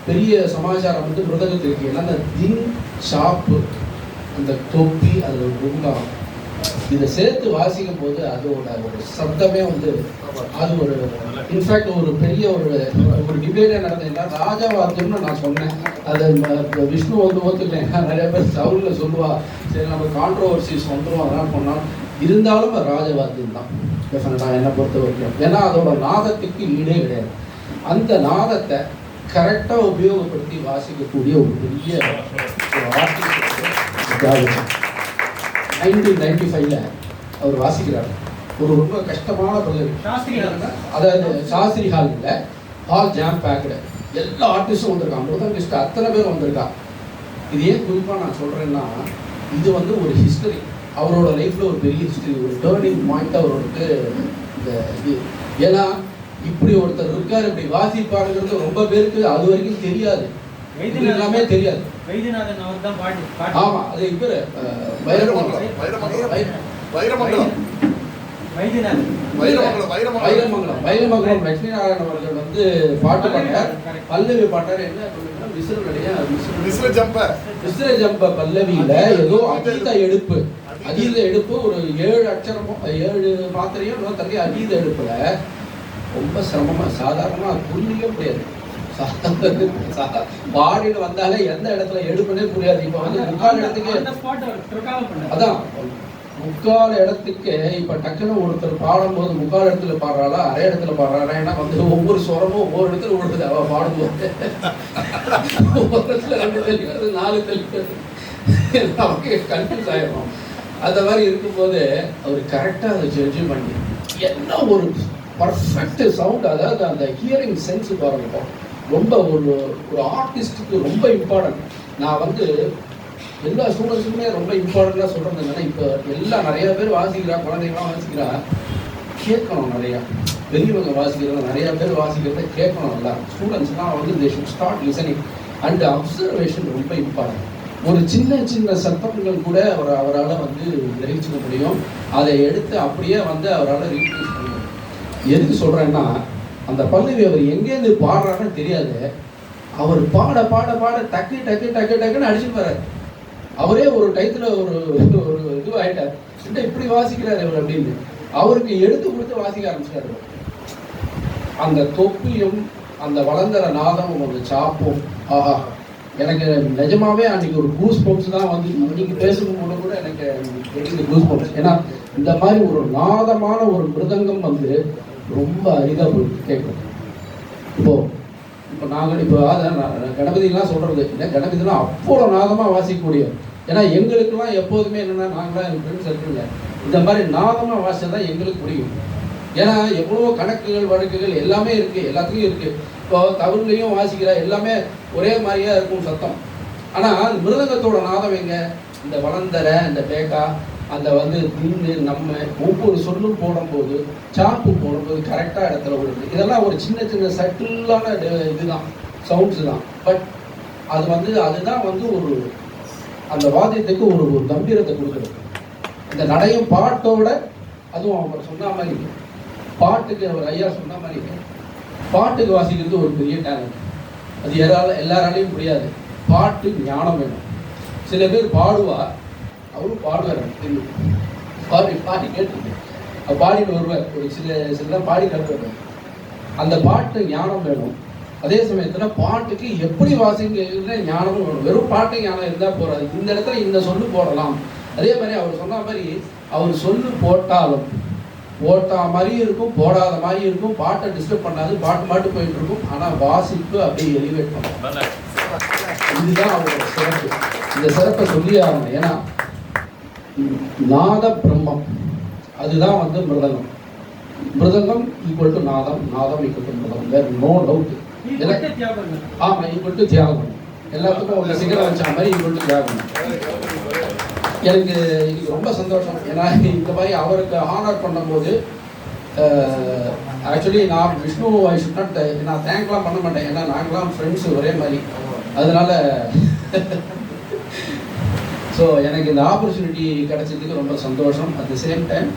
பெரிய சமாச்சாரம் வந்து மிருதங்கத்தில் இருக்கு. ஏன்னா அந்த தின் ஷாப்பு, அந்த தொப்பி, அதில் ஒரு குங்காம், இதை சேர்த்து வாசிக்கும் போது அதோட ஒரு சப்தமே வந்து அது ஒரு இன்ஃபேக்ட் ஒரு பெரிய ஒரு டிபேட்டே நடந்ததுன்னா ராஜாவார்த்தம்னு நான் சொன்னேன். அதை விஷ்ணு வந்து ஒத்துக்கேன். நிறைய பேர் சவுலில் சொல்லுவா, சரி நம்ம கான்ட்ரோவர்சிஸ் வந்துடும் அதெல்லாம் பண்ணாலும் இருந்தாலும் ராஜவாத்தியம் தான் டெஃபினட்டாக என்னை பொறுத்த வரைக்கும். ஏன்னா அதோட நாதத்துக்கு ஈடே கிடையாது. அந்த நாதத்தை கரெக்டாக உபயோகப்படுத்தி வாசிக்கக்கூடிய ஒரு பெரிய ஒரு ஆர்டிஸ்ட் 1995 அவர் வாசிக்கிறார். ஒரு ரொம்ப கஷ்டமான பல்லவி, அதாவது சாஸ்திரி ஹால் இல்லை, ஹால் ஜாம் பேக்கடு, எல்லா ஆர்டிஸ்டும் வந்திருக்காங்க, மிருதங்கிஸ்ட் அத்தனை பேர் வந்திருக்கா. இது ஏன் குறிப்பாக நான் சொல்கிறேன்னா, இது வந்து ஒரு ஹிஸ்டரி, அவரோட லைஃப்பில் ஒரு பெரிய ஹிஸ்டரி, ஒரு டேர்னிங் பாயிண்ட் அவருக்கு இந்த இது. ஏன்னா இப்படி ஒருத்தர் இருக்கார், இப்படி வாசிப்பாருங்கிறது ரொம்ப பேருக்கு அது வரைக்கும் தெரியாது, எல்லாமே தெரியாது. ஆமா, அது இப்ப வைரமங்கலம் லட்சுமி நாராயணன் அவர்கள் வந்து பாட்டு பாட்டார், பல்லவி பாட்டார். என்ன விசிற ஜம்ப பல்லவியில ஏதோ அதீத எடுப்பு ஒரு 7 அக்ஷரமோ 7 மாத்திரையும் தள்ளி அதீத எடுப்புல ரொம்ப சிரமமா, சாதாரணமா புரியவே முடியாது. பாடியில் வந்தாலே எந்த இடத்துல எடுப்புனே புரியாது. இப்ப வந்து முக்கால் இடத்துக்கு அதான் முக்கால் இடத்துக்கு இப்ப டக்குன்னு ஒருத்தர் பாடும்போது முக்கால் இடத்துல பாடுறாளா அரை இடத்துல பாடுறாளா, ஏன்னா வந்து ஒவ்வொரு சுரமும் ஒவ்வொரு இடத்துல ஓடுது. அவ பாடும்போது ஒவ்வொரு இடத்துல 2 தெளிக்கிறது 4 தெளிக்கிறது நமக்கு கன்ஃபியூஸ் ஆயிடும். அந்த மாதிரி இருக்கும்போது அவர் கரெக்டா அதை ஜட்ஜ் பண்ணி என்ன ஒரு பர்ஃபெக்ட் சவுண்ட், அதாவது அந்த ஹியரிங் சென்ஸ் பாருங்க ரொம்ப ஒரு ஆர்டிஸ்ட்டுக்கு ரொம்ப இம்பார்ட்டன்ட். நான் வந்து எல்லா ஸ்டூடெண்ட்ஸுக்குமே ரொம்ப இம்பார்ட்டண்ட்டாக சொல்கிறது என்னன்னா, இப்போ எல்லாம் நிறைய பேர் வாசிக்கிறா, குழந்தைங்களாம் வாசிக்கிறா, கேட்கணும் நிறையா. பெரியவங்க வாசிக்கிறது நிறையா பேர் வாசிக்கிறத கேட்கணும். எல்லாம் ஸ்டூடெண்ட்ஸ்லாம் வந்து they should start listening and observation ரொம்ப இம்பார்ட்டன்ட். ஒரு சின்ன சின்ன சத்தங்கள் கூட அவரால் வந்து கிரகிச்சிக்க முடியும். அதை எடுத்து அப்படியே வந்து அவரால் ரீப்ளேஸ் பண்ண முடியும். எதுக்கு சொல்கிறேன்னா, அந்த பல்லவி அவர் எங்கேருந்து பாடுறாருன்னு தெரியாது. அவர் பாட பாட பாட டக்கு டக்கு டக்கு டக்குன்னு அடிச்சுட்டு வர்றாரு. அவரே ஒரு டயத்தில் ஒரு இது ஆகிட்டார், இப்படி வாசிக்கிறார் அவர் அப்படின்னு. அவருக்கு எடுத்து கொடுத்து வாசிக்க ஆரம்பிச்சிட்டாரு. அந்த தொப்பியும் அந்த வளர்ந்தர நாதமும் அந்த சாப்பும், ஆஹா, எனக்கு நிஜமாவே அன்னைக்கு ஒரு கூஸ் பம்ப்ஸ் தான் வந்து இன்னைக்கு பேசும்போது கூட எனக்கு கூஸ் பம்ப்ஸ். ஏன்னா இந்த மாதிரி ஒரு நாதமான ஒரு மிருதங்கம் வந்து ரொம்ப அரிதாக கேட்கும். இப்போ நாங்கள் இப்போ கணபதிலாம் சொல்கிறது இல்லை, கணபதிலாம் அவ்வளோ நாதமாக வாசிக்கக்கூடிய. ஏன்னா எங்களுக்கெல்லாம் எப்போதுமே என்னென்னா, நாங்களாம் எங்கள் ஃப்ரெண்ட்ஸ் இருக்குங்க, இந்த மாதிரி நாதமாக வாசிச்சா தான் எங்களுக்கு புரியும். ஏன்னா எவ்வளோ கணக்குகள் வழக்குகள் எல்லாமே இருக்குது, எல்லாத்துலேயும் இருக்குது. இப்போ தவிர்லையும் வாசிக்கிற எல்லாமே ஒரே மாதிரியாக இருக்கும் சத்தம். ஆனால் மிருதங்கத்தோட நாதம் எங்க, இந்த வளர்ந்தர, இந்த பேக்கா, அந்த வந்து தின்னு நம்ம ஒவ்வொரு சொல்லும் போடும்போது, சாப்பு போடும்போது கரெக்டாக இடத்துல விடுது. இதெல்லாம் ஒரு சின்ன சின்ன சட்டிலான இதுதான், சவுண்ட்ஸு தான். பட் அது வந்து அதுதான் வந்து ஒரு அந்த வாத்தியத்துக்கு ஒரு கம்பீரத்தை கொடுக்குறது. இந்த நடையும் பாட்டோட, அதுவும் அவர் சொன்ன மாதிரி பாட்டுக்கு, அவர் ஐயா சொன்ன மாதிரி பாட்டுக்கு வாசிக்கிறது ஒரு பெரிய டேலண்ட். அது எல்லாராலையும் முடியாது. பாட்டு ஞானம் வேணும். சில பேர் பாடுவார், அவரும் பாடுவார், தெரியும், பாடி கேட்டுருக்கேன், பாடிட்டு வருவார், ஒரு சில பாடி கற்றுவார். அந்த பாட்டு ஞானம் வேணும். அதே சமயத்தில் பாட்டுக்கு எப்படி வாசிக்க ஞானமும் வேணும். வெறும் பாட்டு ஞானம் இருந்தால் போகாது. இந்த இடத்துல இந்த சொல்லு போடலாம். அதே மாதிரி அவர் சொன்ன மாதிரி அவர் சொல்லு போட்டாலும் போட்டா மாதிரியும் இருக்கும், போடாத மாதிரியும் இருக்கும். பாட்டை டிஸ்டர்ப் பண்ணாது, பாட்டு மாட்டு போயிட்டு இருக்கும். ஆனால் வாசிப்பு அப்படியே எலிவேட் பண்ணும். இதுதான் அவரோட சிறப்பு. இந்த சிறப்பை சொல்லி ஆகணும். ஏன்னா நாத பிரம்மம் அதுதான் வந்து மிருதங்கம். மிருதங்கம் ஈக்குவல் டு நாதம், நாதம் ஈக்குவல் டு மிருதம். வேற நோ டவுட். ஆமாம், ஈக்குவல் டு தியாகம். எல்லாத்துக்கும் ஒரு சிகரம் வச்ச மாதிரி ஈக்குவல் டு தியாகம். எனக்கு ரொம்ப சந்தோஷம். ஏன்னா இந்த மாதிரி அவருக்கு ஹானர் பண்ணும்போது, ஆக்சுவலி நான் விஷ்ணு ஐ ஷுட் நாட், நான் தேங்க்லாம் பண்ண மாட்டேன். ஏன்னா நாங்களாம் ஃப்ரெண்ட்ஸு ஒரே மாதிரி. அதனால ஸோ எனக்கு இந்த ஆப்பர்ச்சுனிட்டி கிடைச்சதுக்கு ரொம்ப சந்தோஷம். அட் த சேம் டைம்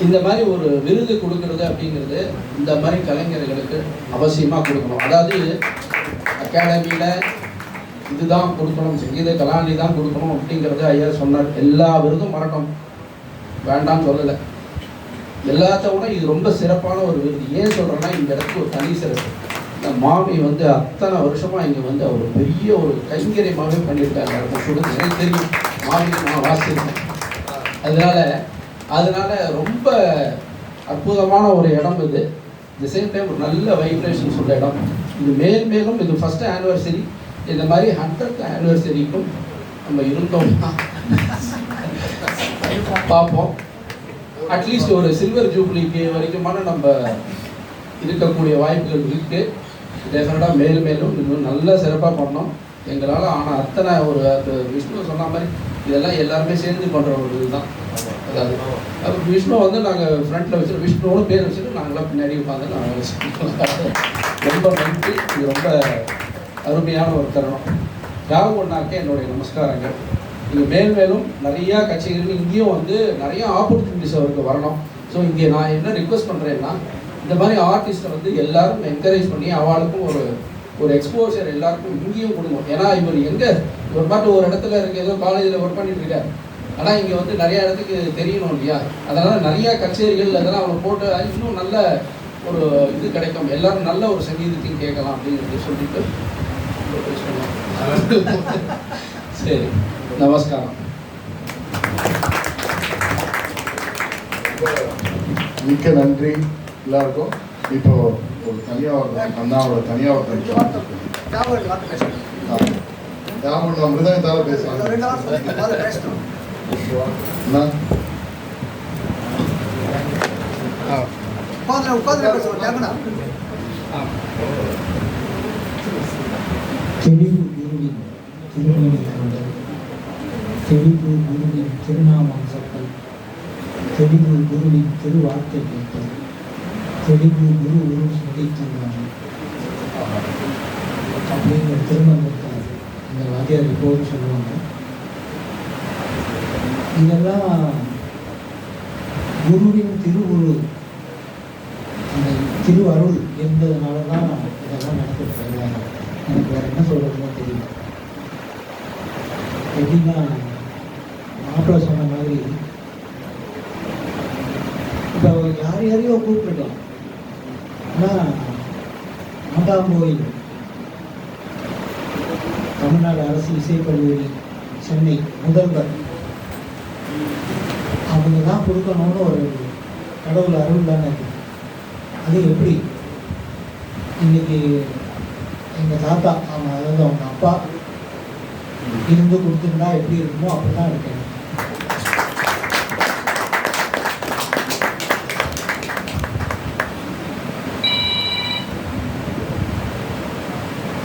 இந்த மாதிரி ஒரு விருது கொடுக்கறது அப்படிங்கிறது இந்த மாதிரி கலைஞர்களுக்கு அவசியமாக கொடுக்கணும். அதாவது அகாடமியில் இதுதான் கொடுக்கணும், சங்கீத கலாநிதி தான் கொடுக்கணும் அப்படிங்கிறத ஐயா சொன்னார். எல்லா விருதும் மறக்கணும், வேண்டாம்னு சொல்லலை. எல்லாத்த விட இது ரொம்ப சிறப்பான ஒரு விருது. ஏன் சொல்கிறேன்னா, இந்த இடத்துக்கு ஒரு தனி சிறப்பு. இந்த மாமி வந்து அத்தனை வருஷமாக இங்கே வந்து அவர் பெரிய ஒரு கைங்கரியமாகவே பண்ணியிருக்காங்க. எனக்கு தெரியும், மாமிக்கு நான் வாசிக்கிறேன். அதனால ரொம்ப அற்புதமான ஒரு இடம் இது. தி சேம் டைம் ஒரு நல்ல வைப்ரேஷன்ஸ் உள்ள இடம் இது. மேலும் இது ஃபஸ்ட்டு ஆனிவர்சரி. இந்த மாதிரி 100th ஆனிவர்சரிக்கும் நம்ம இருந்தோம்னா பார்ப்போம். அட்லீஸ்ட் ஒரு சில்வர் ஜூப்ளிக்கு வரைக்குமான நம்ம இருக்கக்கூடிய வாய்ப்புகள் இருக்குது. டெஃபினட்டாக மேலும் இன்னும் நல்லா சிறப்பாக பண்ணோம். எங்களால் ஆனால் அத்தனை ஒரு விஷ்ணு சொன்ன மாதிரி இதெல்லாம் எல்லாருமே சேர்ந்து பண்ணுற ஒரு இதுதான். அதாவது அது விஷ்ணு வந்து நாங்கள் ஃப்ரண்ட்டில் வச்சுருக்கோம், விஷ்ணுவோட பேர் வச்சுட்டு நாங்களாம் பின்னாடி உட்காந்து நாங்கள் ரொம்ப நன்றி. இது ரொம்ப அருமையான ஒரு தருணம். யாரும் ஒன்றாக்க என்னுடைய நமஸ்காரங்கள். இது மேலும் நிறையா கட்சிகள் இங்கேயும் வந்து நிறையா ஆப்பர்ச்சுனிட்டிஸ் அவருக்கு வரணும். ஸோ இங்கே நான் என்ன ரிக்வெஸ்ட் பண்ணுறேன்னா, இந்த மாதிரி ஆர்டிஸ்ட்டை வந்து எல்லாரும் என்கரேஜ் பண்ணி அவளுக்கும் ஒரு எக்ஸ்போஷர் எல்லாருக்கும் இங்கேயும் கொடுக்கணும். ஏன்னா இவர் பாட்டு ஒரு இடத்துல இருக்க ஏதோ காலேஜில் ஒர்க் பண்ணிட்டு இருக்காரு. ஆனால் இங்கே வந்து நிறையா இடத்துக்கு தெரியணும் இல்லையா? அதனால் நிறையா கச்சேரிகள் அதெல்லாம் அவங்க போட்டு இன்னும் நல்ல ஒரு இது கிடைக்கும். எல்லாரும் நல்ல ஒரு சங்கீதத்தையும் கேட்கலாம் அப்படிங்கிறது சொல்லிட்டு சரி, நமஸ்காரம். மிக்க நன்றி எல்லாருக்கும். இப்போ ஒரு தனியாக அண்ணாவோட தனியாக ஒரு மிருதங்கத்தால பேசலாம். தெளிவு குருவின் திருமணி கண்டல், தெளிவு குருவின் திருநாமம் சொற்கள், தெளிவு குருவின் திருவார்த்தை கேட்டல், தெளிவு குரு குரு முடித்துள்ளாங்க அப்படிங்கிற திருமணத்தை இந்த வாத்தியார் இப்போது சொல்லுவாங்க. இதெல்லாம் குருவின் திருவுரு, அந்த திருவருள் என்பதனால தான் இதெல்லாம் நடக்கிறது. எனக்கு வேற என்ன சொல்றதுன்னு தெரியல. எப்படின்னா மாப்பிள்ளை சொன்ன மாதிரி இப்போ யாரையோ கூப்பிட்டுருக்கலாம். ஆனால் ஆண்டாங்கோயில் தமிழ்நாடு அரசு இசைக்கல்லூரி சென்னை முதல்வர் அவங்க தான் கொடுக்கணும்னு ஒரு கடவுள் அருள் தானே இருக்கு. அது எப்படி இன்னைக்கு எங்கள் தாத்தா அவங்க, அதாவது அவங்க அப்பா இருந்து கொடுத்துருந்தா எப்படி இருக்குமோ அப்படி தான் இருக்கேன்.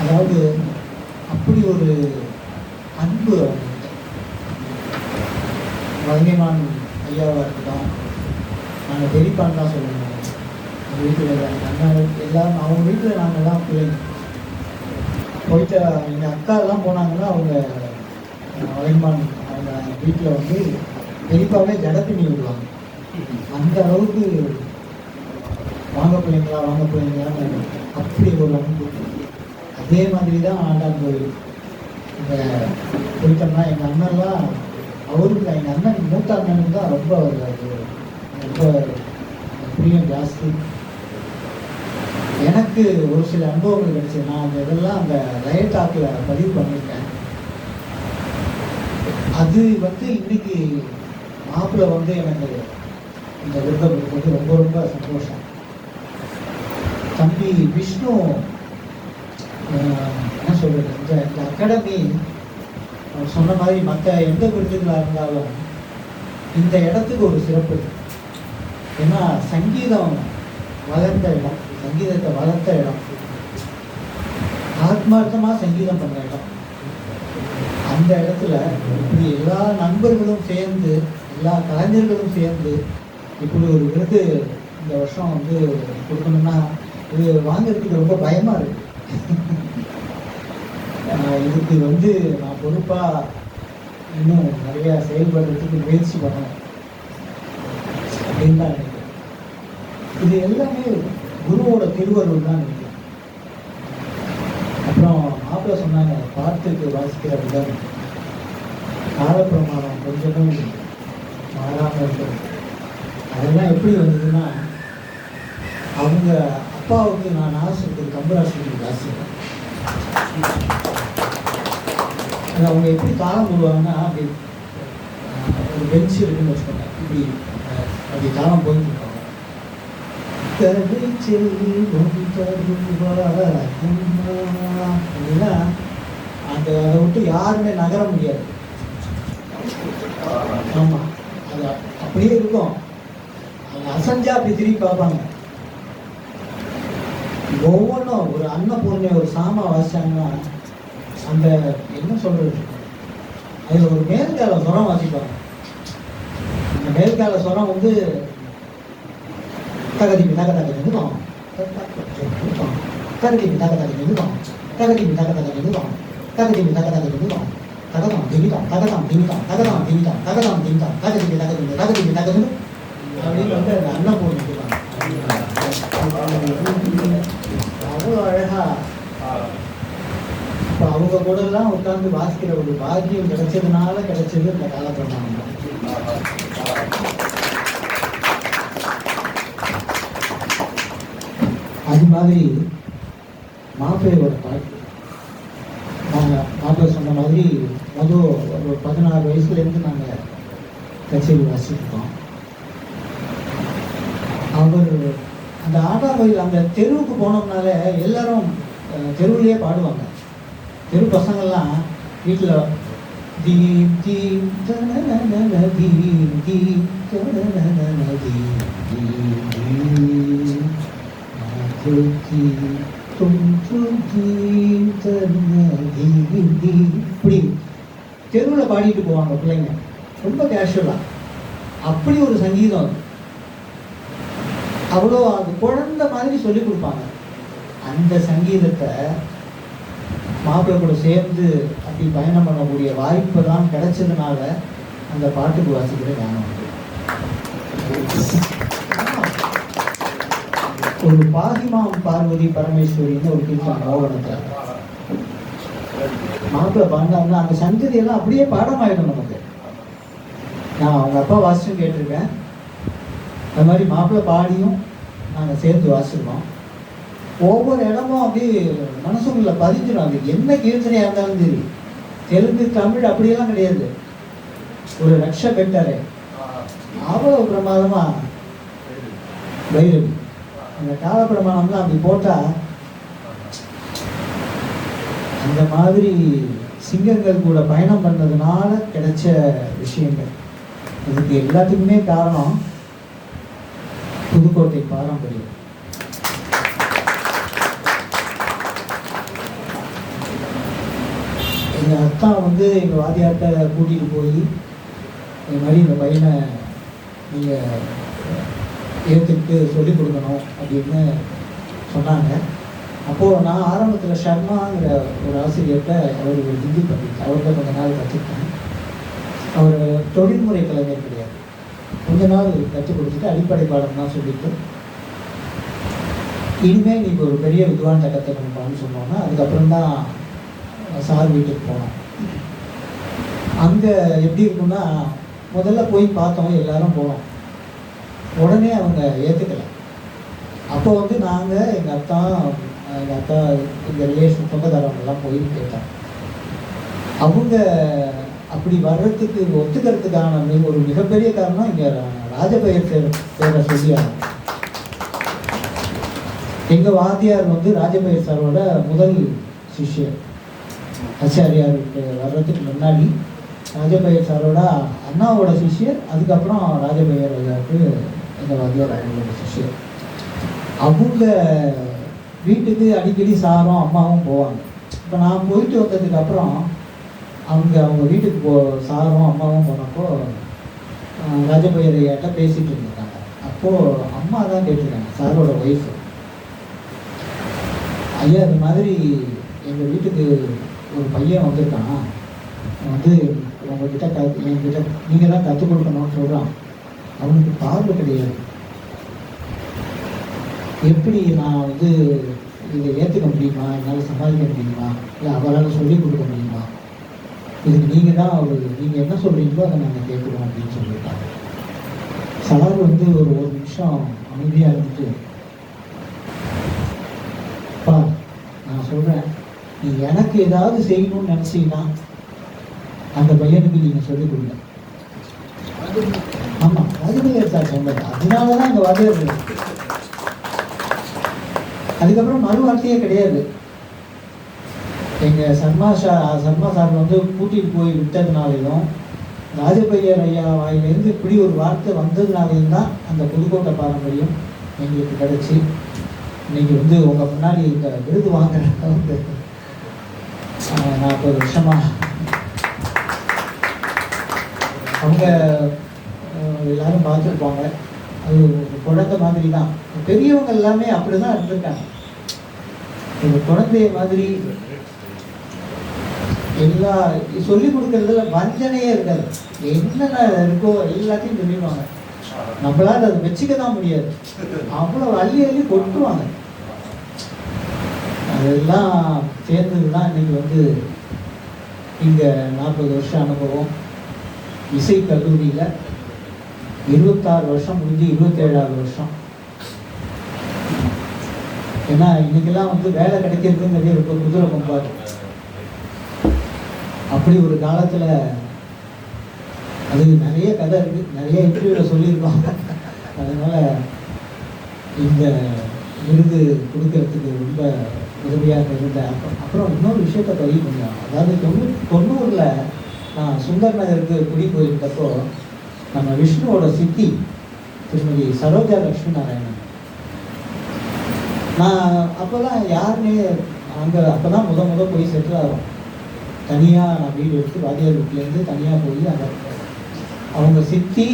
அதாவது அப்படி ஒரு அன்பு வங்கிமான் ஐயாவாக இருக்கட்டும், நாங்கள் பெரியப்பான்னு தான் சொல்லணும். எங்கள் வீட்டில் நாங்கள் எல்லாம் அவங்க வீட்டில் நாங்கள் தான் பிள்ளைங்க. போயிட்டு எங்கள் அக்கா எல்லாம் போனாங்கன்னா அவங்க வளைமான் அவங்க வீட்டில் வந்து பெரியப்பாவே ஜட பின்னி விடுவாங்க. அந்த அளவுக்கு வாங்க பிள்ளைங்களான்னு அப்படி ஒரு அன்பு. அதே மாதிரி தான் ஆண்டான் கோயில். இந்த போயிட்டோம்னா எங்கள் அண்ணன்லாம் அவருக்கு எங்கள் அண்ணன் மூத்த அண்ணனுக்கு தான் ரொம்ப பிரியம் ஜாஸ்தி. எனக்கு ஒரு சில அனுபவங்கள் கிடைச்சது. நான் அந்த இதெல்லாம் அந்த லைவ் டாக்கில் பதிவு பண்ணியிருக்கேன். அது வந்து இன்னைக்கு மாப்பிள்ளை வந்து எனக்கு இந்த விருதம் இருக்கிறது ரொம்ப ரொம்ப சந்தோஷம். தம்பி விஷ்ணு என்ன சொல்றது, இந்த அகாடமி சொன்ன மாதிரி மற்ற எந்த விருதுகளாக இருந்தாலும் இந்த இடத்துக்கு ஒரு சிறப்பு. ஏன்னா சங்கீதம் வளர்ந்த இடம், சங்கீதத்தை வளர்த்த இடம், ஆத்மார்த்தமாக சங்கீதம் பண்ண இடம். அந்த இடத்துல இப்படி எல்லா நண்பர்களும் சேர்ந்து, எல்லா கலைஞர்களும் சேர்ந்து இப்படி ஒரு விருது இந்த வருஷம் வந்து கொடுக்கணும்னா இது வாங்கிறதுக்கு ரொம்ப பயமாக இருக்கு. இதுக்கு வந்து நான் பொறுப்பாக இன்னும் நிறையா செயல்படுறதுக்கு முயற்சி பண்ணணும் அப்படின்னு தான் நினைக்கிறேன். இது எல்லாமே குருவோட திருவருள் தான் நினைக்கிறேன். அப்புறம் மாப்பிள்ளை சொன்னாங்க பாட்டுக்கு வாசிக்கிற விதம் காலப்பிரமாணம் கொஞ்சமும் மாறாமல் இருக்கிறது. அதெல்லாம் எப்படி வந்ததுன்னா அவங்க அப்பாவுக்கு நான் ஆசிரியர் கம்பராசிரியர் வாசிக்கிறேன். அவங்க எப்படி தாளம் போடுவாங்கன்னா அப்படி ஒரு பெஞ்ச் இருக்குன்னு வச்சுக்கோங்க, இப்படி அப்படி தாளம் போயிட்டு இருப்பாங்க. அப்படின்னா அந்த அதை விட்டு யாருமே நகர முடியாது. ஆமாம், அது அப்படியே இருக்கும். அவங்க அசஞ்சா அப்படி திரும்பி பார்ப்பாங்க. ஒவ்வொன்றும் ஒரு அன்னபூர்ணி ஒரு சாமா வாசிச்சாங்கன்னா அந்த என்ன சொல்றது, அதில் ஒரு மேல்கால சுரம் வாசிப்பாங்க. அந்த மேல்கால சுரம் வந்து தகதிமி தக தக நிறுத்தம், தகதிமி தக தக நிறுத்தம், தகதிமி தக தக நிறுத்தம், தகதிமி தக தக நிறுத்தம், தகதம் திமிதம் தகதம் திமிதம் தகதம் திமிதம் தகதம் திமிதம் தகதிமி தகதிமி தகதிமி தகதிமி அப்படின்னு வந்து அந்த அன்னபூர்ணி சொல்லுவாங்க. அவ்வளோ அழகா இப்போ அவங்க கூட எல்லாம் உட்கார்ந்து வாசிக்கிற ஒரு பாக்கியம் கிடைச்சதுனால கிடைச்சது இந்த காலப்பிரமாணம். அது மாதிரி மாப்பிள்ளையோட பாட்டு நாங்கள் மாப்பிள்ளை சொன்ன மாதிரி ஒரு 16 வயசுலேருந்து நாங்கள் கச்சேரி வாசிக்கிட்டோம். அவர் அந்த ஆண்டாங்கோயில் அந்த தெருவுக்கு போனோம்னாலே எல்லாரும் தெருவுலேயே பாடுவாங்க. தெரு பசங்கள்லாம் வீட்டில் theme theme theme theme theme இப்படி தெருவில் பாடிட்டு போவாங்க பிள்ளைங்க, ரொம்ப கேஷுவலாக. அப்படி ஒரு சங்கீதம் அது. அவ்வளோ அது குழந்தை மாதிரி சொல்லி கொடுப்பாங்க. அந்த சங்கீதத்தை மாப்பிள்ளை கூட சேர்ந்து அப்படி பயணம் பண்ணக்கூடிய வாய்ப்பு தான் கிடைச்சதுனால அந்த பாட்டுக்கு வாசிக்கிற ஞானம் வந்து ஒரு பாகிமாம் பார்வதி பரமேஸ்வரின்னு ஒரு கீர்த்தனை மோகனத்தில் மாப்பிள்ளை பாடினாருன்னா அந்த சங்கதியெல்லாம் அப்படியே பாடமாயிடும் நமக்கு. நான் அவங்க அப்பா வாசிச்சும் கேட்டிருக்கேன். அது மாதிரி மாப்பிள்ளை பாடியும் நாங்கள் சேர்ந்து வாசிக்கிறோம். ஒவ்வொரு இடமும் அப்படியே மனசுக்குள்ள பதிஞ்சிடும். அது என்ன கீர்த்தனையாக இருந்தாலும் சரி, தெலுங்கு தமிழ் அப்படியெல்லாம் கிடையாது. ஒரு ரக்ஷ பெட்டரே அவ்வளோ பிரமாதமா பைரவி அந்த கால பிரமாணம்லாம் அப்படி போட்டால் அந்த மாதிரி சிங்கங்கள் கூட பயணம் பண்ணதுனால கிடைச்ச விஷயங்கள். இதுக்கு எல்லாத்துக்குமே காரணம் புதுக்கோட்டை பாரம்பரியம். எங்கள் அத்தா வந்து எங்கள் வாத்தியார்கிட்ட கூட்டிகிட்டு போய் இந்த மாதிரி இந்த பையனை நீங்கள் ஏற்றுக்கிட்டு சொல்லிக் கொடுக்கணும் அப்படின்னு சொன்னாங்க. அப்போது நான் ஆரம்பத்தில் ஷர்மாங்கிற ஒரு ஆசிரியர்கிட்ட அவர் ஒரு ஹிந்தி பண்டிட், அவர்கிட்ட கொஞ்ச நாள் கற்றுக்கிட்டேன். அவர் தொழில்முறை கலைஞர் கிடையாது. கொஞ்ச நாள் கற்றுக் கொடுத்துட்டு அடிப்படை பாடம்லாம் சொல்லிட்டு இனிமேல் நீங்கள் ஒரு பெரிய வித்வான்கிட்ட கற்றுக்கணும்னு சொன்னோன்னா அதுக்கப்புறம் தான் சார் வீட்டுக்கு போனோம். அங்கே எப்படி இருக்குன்னா முதல்ல போய் பார்த்தோம், எல்லாரும் போனோம். உடனே அவங்க ஏற்றுக்கலை. அப்போ வந்து நாங்கள் எங்கள் அத்தா எங்கள் ரிலேஷன் சொந்தக்காரவங்கெல்லாம் போய் கேட்டோம். அவங்க அப்படி வர்றதுக்கு ஒத்துக்கிறதுக்கான ஒரு மிகப்பெரிய காரணம் இங்கே ராஜபெயர் பேரை சொல்லியாங்க. எங்கள் வாத்தியார் வந்து ராஜபெயர் சாரோட முதல் சிஷ்யர். ஆச்சாரியாருக்கு வர்றதுக்கு முன்னாடி ராஜபெயர் சாரோட அண்ணாவோட சிஷ்யர், அதுக்கப்புறம் ராஜபெயர் ஐயாவுக்கு எங்கள் வாத்தியார் அவங்களோட சிஷ்யர். அவங்க வீட்டுக்கு அடிக்கடி சாரும் அம்மாவும் போவாங்க. இப்போ நான் போயிட்டு வந்ததுக்கப்புறம் அவங்க வீட்டுக்கு சாரும் அம்மாவும் போனப்போ ராஜபெயர் ஐயாட்ட பேசிகிட்டு இருந்திருக்காங்க. அப்போது அம்மா தான் கேட்டிருக்காங்க, சாரோட ஒய்ஃபு, ஐயா இது மாதிரி எங்கள் வீட்டுக்கு ஒரு பையன் வந்திருக்கான், வந்து உங்ககிட்ட என்கிட்ட நீங்கள் தான் கற்றுக் கொடுக்கணும்னு சொல்கிறான். அவனுக்கு பார்வை கிடையாது, எப்படி நான் வந்து இதை ஏற்றுக்க முடியுமா, என்னால் சமாளிக்க முடியுமா, இல்லை அவரால் சொல்லிக் கொடுக்க முடியுமா, இதுக்கு நீங்கள் தான் நீங்கள் என்ன சொல்கிறீங்களோ அதை நாங்கள் கேட்குறோம் அப்படின்னு சொல்லியிருக்காங்க. சார் வந்து ஒரு நிமிஷம் அமைதியாக இருந்துட்டு, பா நான் சொல்கிறேன், நீ எனக்கு ஏதாவது செய்யணும்னு நினச்சிங்கன்னா அந்த பையனுக்கு நீங்கள் சொல்லிக் கொடுங்க. ஆமாம், ராஜபெயர் சார் சொன்னது, அதனால தான் எங்கள் வாத்தியார். அதுக்கப்புறம் மறு வார்த்தையே கிடையாது. எங்கள் சர்மா சார் வந்து கூட்டிகிட்டு போய் விட்டதுனாலையும் ராஜபெயர் ஐயா வாயிலேருந்து இப்படி ஒரு வார்த்தை வந்ததுனாலையும் தான் அந்த புதுக்கோட்டை பாரம்பரியம் எங்களுக்கு கிடச்சி இன்னைக்கு வந்து உங்கள் முன்னாடி இந்த விருது வாங்குற அளவுக்கு 40 வருஷமாக அவங்க எல்லாரும் பார்த்துருப்பாங்க. அது ஒரு குழந்தை மாதிரி தான். பெரியவங்க எல்லாமே அப்படி தான் இருந்திருக்காங்க. ஒரு குழந்தைய மாதிரி எல்லா சொல்லிக் கொடுக்கறதுல வஞ்சனையே இருக்காது. என்னென்ன இருக்கோ எல்லாத்தையும் சொல்லிடுவாங்க. நம்மளால அதை வச்சுக்க தான் முடியாது, அவ்வளோ அள்ளி அள்ளி கொட்டுவாங்க. அதெல்லாம் சேர்ந்தது தான் இன்னைக்கு வந்து இங்கே 40 வருஷம் அனுபவம். இசை கல்லூரியில் 26 வருஷம் முடிஞ்சு 27வது வருஷம். ஏன்னா இன்னைக்கெல்லாம் வந்து வேலை கிடைக்கிறதுங்கிறதே ரொம்ப குதிரை கொம்பாரு. அப்படி ஒரு காலத்தில் அது நிறைய கதை இருக்குது, நிறைய இன்டர்வியூவில் சொல்லியிருக்கோம். அதனால் இந்த விருது கொடுக்கறதுக்கு ரொம்ப உதவியாக இருந்த அப்புறம் இன்னொரு விஷயத்த பதிவு பண்ணலாம். அதாவது 90ல் நான் சுந்தர் நகருக்கு குடி போயிருந்தப்போ நம்ம விஷ்ணுவோட சித்தி திருமதி சரோஜா லட்சுமி நாராயணன் நான் அப்போல்லாம் யாருன்னே அங்கே அப்போ தான் முத போய் செட்டில் ஆகும். தனியாக நான் வீடு எடுத்து வாத்தியார் வீட்டிலேருந்து தனியாக போய் அங்கே அவங்க சித்தி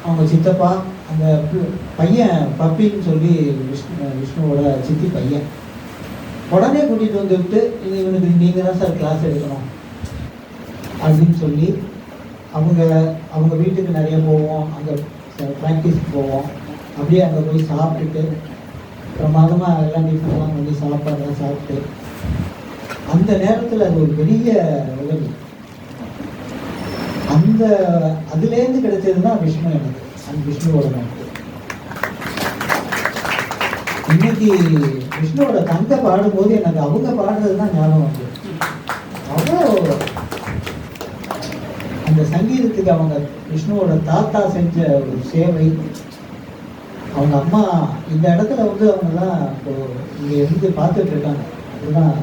அவங்க சித்தப்பா அந்த பையன் பப்பின்னு சொல்லி விஷ்ணுவோட சித்தி பையன் உடனே கூட்டிகிட்டு வந்து விட்டு இவனுக்கு நீங்கள் தான் சார் கிளாஸ் எடுக்கணும் அப்படின்னு சொல்லி அவங்க வீட்டுக்கு நிறைய போவோம், அங்கே ப்ராக்டிஸ்க்கு போவோம். அப்படியே அங்கே போய் சாப்பிட்டுட்டு பிரமாதமாக எல்லாம் டிஃபன்லாம் பண்ணி சாப்பாடுலாம் சாப்பிட்டு அந்த நேரத்தில் அது ஒரு பெரிய உதவி. அதுலேருந்து கிடைச்சது தான் விஷ்ணு எனக்கு, அந்த விஷ்ணுவோட நட்பு. இன்னைக்கு விஷ்ணுவோட தங்க பாடும்போது எனக்கு அவங்க பாடுறது தான் ஞாபகம் வந்து அவ்வளோ அந்த சங்கீதத்துக்கு அவங்க விஷ்ணுவோட தாத்தா செஞ்ச ஒரு சேவை. அவங்க அம்மா இந்த இடத்துல வந்து அவங்கெல்லாம் இப்போ இங்கே இருந்து பார்த்துட்டு இருக்காங்க. அதுதான்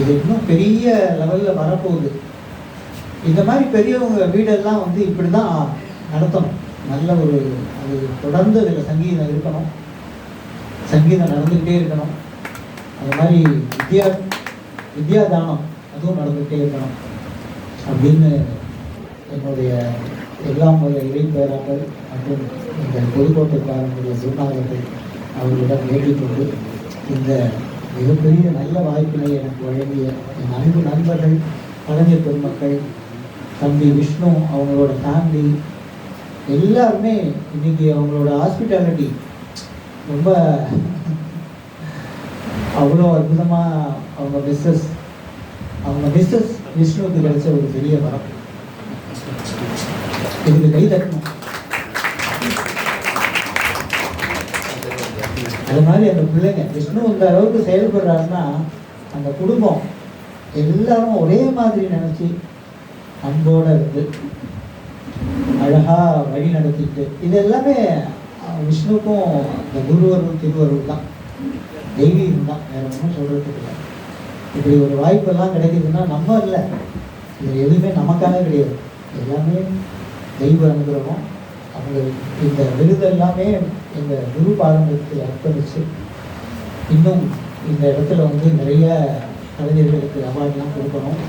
இது இன்னும் பெரிய லெவலில் வரப்போகுது. இந்த மாதிரி பெரியவங்க வீடெல்லாம் வந்து இப்படி தான் நடத்தணும். நல்ல ஒரு அது தொடர்ந்து அதில் சங்கீதம் இருக்கணும், சங்கீதம் நடந்துக்கிட்டே இருக்கணும். அது மாதிரி வித்யாதானம் அதுவும் நடந்துக்கிட்டே இருக்கணும் அப்படின்னு என்னுடைய எல்லாம் ஒரு இறைப்பேராக்கள் மற்றும் எங்கள் பொதுக்கோட்டைக்காரங்களுடைய குருநாதர்கள் அவர்களிடம் வேண்டிக்கொண்டு இந்த மிகப்பெரிய நல்ல வாய்ப்பினை எனக்கு வழங்கிய என் அன்பு நண்பர்கள், கலைஞர் பெருமக்கள், தம்பி விஷ்ணு அவங்களோட ஃபேமிலி எல்லாருமே இன்னைக்கு அவங்களோட ஹாஸ்பிட்டாலிட்டி ரொம்ப அவ்வளோ அற்புதமாக அவங்க மிஸ்ஸஸ் விஷ்ணுவுக்கு கிடைச்ச ஒரு பெரிய வரம். இதுக்கு கை தட்டணும். அது மாதிரி அந்த பிள்ளைங்க விஷ்ணு இந்த அளவுக்கு செயல்படுறாருன்னா அந்த குடும்பம் எல்லாரும் ஒரே மாதிரி நினச்சி அன்போடு இருந்து அழகாக வழி நடத்திட்டு இது எல்லாமே விஷ்ணுக்கும் இந்த குருவருள் திருவருள் தான், தெய்வீகம் தான், வேற ஒன்றும் சொல்கிறதுக்கு இல்லை. இப்படி ஒரு வாய்ப்பெல்லாம் கிடைக்குதுன்னா நம்ம இல்லை, இது எதுவுமே நமக்காக கிடையாது, எல்லாமே தெய்வ அனுகிரகம். அவங்க இந்த விருது எல்லாமே எங்கள் குரு பாரம்பரியத்தில் அர்ப்பணித்து இன்னும் இந்த இடத்துல வந்து நிறைய கலைஞர்களுக்கு அவார்டெலாம் கொடுக்கணும்,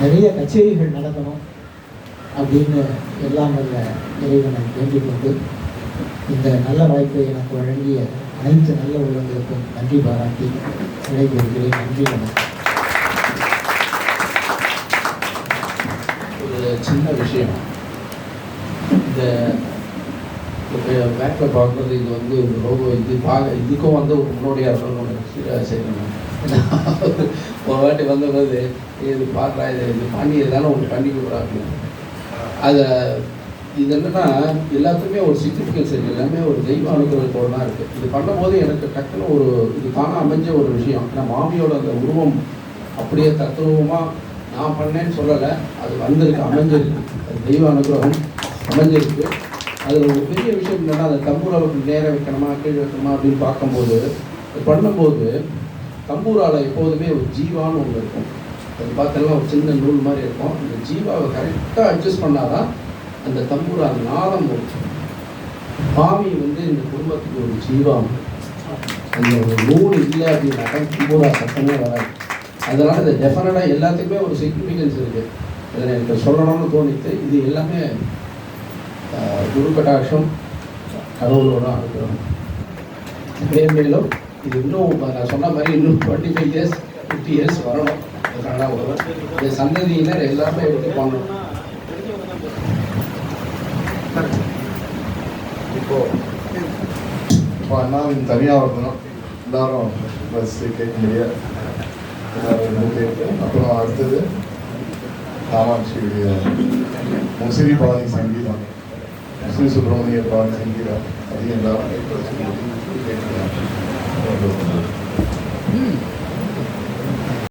நிறைய கச்சேரிகள் நடக்கணும் அப்படின்னு எல்லாம் வல்ல இறைவனை வேண்டிக் கொண்டு இந்த நல்ல வாய்ப்பை எனக்கு வழங்கிய அனைத்து நல்ல உள்ளங்களுக்கும் நன்றி பாராட்டி விடைபெறுகிறேன். நன்றி. ஒரு சின்ன விஷயம், இந்த பேக்கில் பார்க்குறது இது வந்து ஒரு லோகோ, இதுக்கும் வந்து ஒரு முன்னோடியாக இருக்கணும் செய்யணும். ஒரு வாட்டி வந்தபோது இது பார்க்குறா இது பண்ணி தானே ஒன்று பண்ணி கொடுக்குறாங்க. அதை இது என்னென்னா எல்லாத்துக்குமே ஒரு சிக்னிஃபிகன்ஸ் இருக்குது, எல்லாமே ஒரு தெய்வ அனுகிரகத்தோடு தான் இருக்குது. இது பண்ணும்போது எனக்கு டக்குன்னு ஒரு இது தானே அமைஞ்ச ஒரு விஷயம். ஏன்னா மாமியோட அந்த உருவம் அப்படியே தத்ரூபமாக நான் பண்ணேன்னு சொல்லலை, அது வந்திருக்கு, அமைஞ்சிருக்கு, அது தெய்வ அனுகிரகம் அமைஞ்சிருக்கு. அதில் ஒரு பெரிய விஷயம் என்னென்னா அந்த தம்பூராவுக்கு நேராக வைக்கணுமா கீழே வைக்கணுமா அப்படின்னு பார்க்கும்போது பண்ணும்போது தம்பூராவில் எப்போதுமே ஒரு ஜீவான்னு ஒன்று இருக்கும். அது பார்த்தெல்லாம் ஒரு சின்ன நூல் மாதிரி இருக்கும். அந்த ஜீவாவை கரெக்டாக அட்ஜஸ்ட் பண்ணால் தான் அந்த தம்பூரா அந்த நாதம் வரும். மாமி வந்து இந்த குடும்பத்துக்கு ஒரு ஜீவா, அந்த ஒரு நூல் இல்லை அப்படின்னாக்கா தம்பூரா சத்தமே வராது. அதனால் இந்த டெஃபினட்டாக எல்லாத்துக்குமே ஒரு சிக்னிஃபிகன்ஸ் இருக்குது. இதை எனக்கு சொல்லணும்னு தோணித்து. இது எல்லாமே குரு கடாட்சம், கடவுளோட அனுகிரகம். மேலும் இது இன்னும் நான் சொன்ன மாதிரி இன்னும் 25 இயர்ஸ் 50 இயர்ஸ் வரணும். அதனால் இந்த சந்ததியினர் எல்லாமே எடுத்து பண்ணணும். இப்போ அண்ணாவின் தனியாக வரணும் எல்லாரும் பஸ் கேட்க முடியாது. அப்புறம் அடுத்தது காமாட்சியுடைய முசிறி பாதி சங்கீதம், ஸ்ரீ சுப்பிரமணிய பாதி சங்கீதம், அதையும் எல்லாரும் கேட்கலாம்.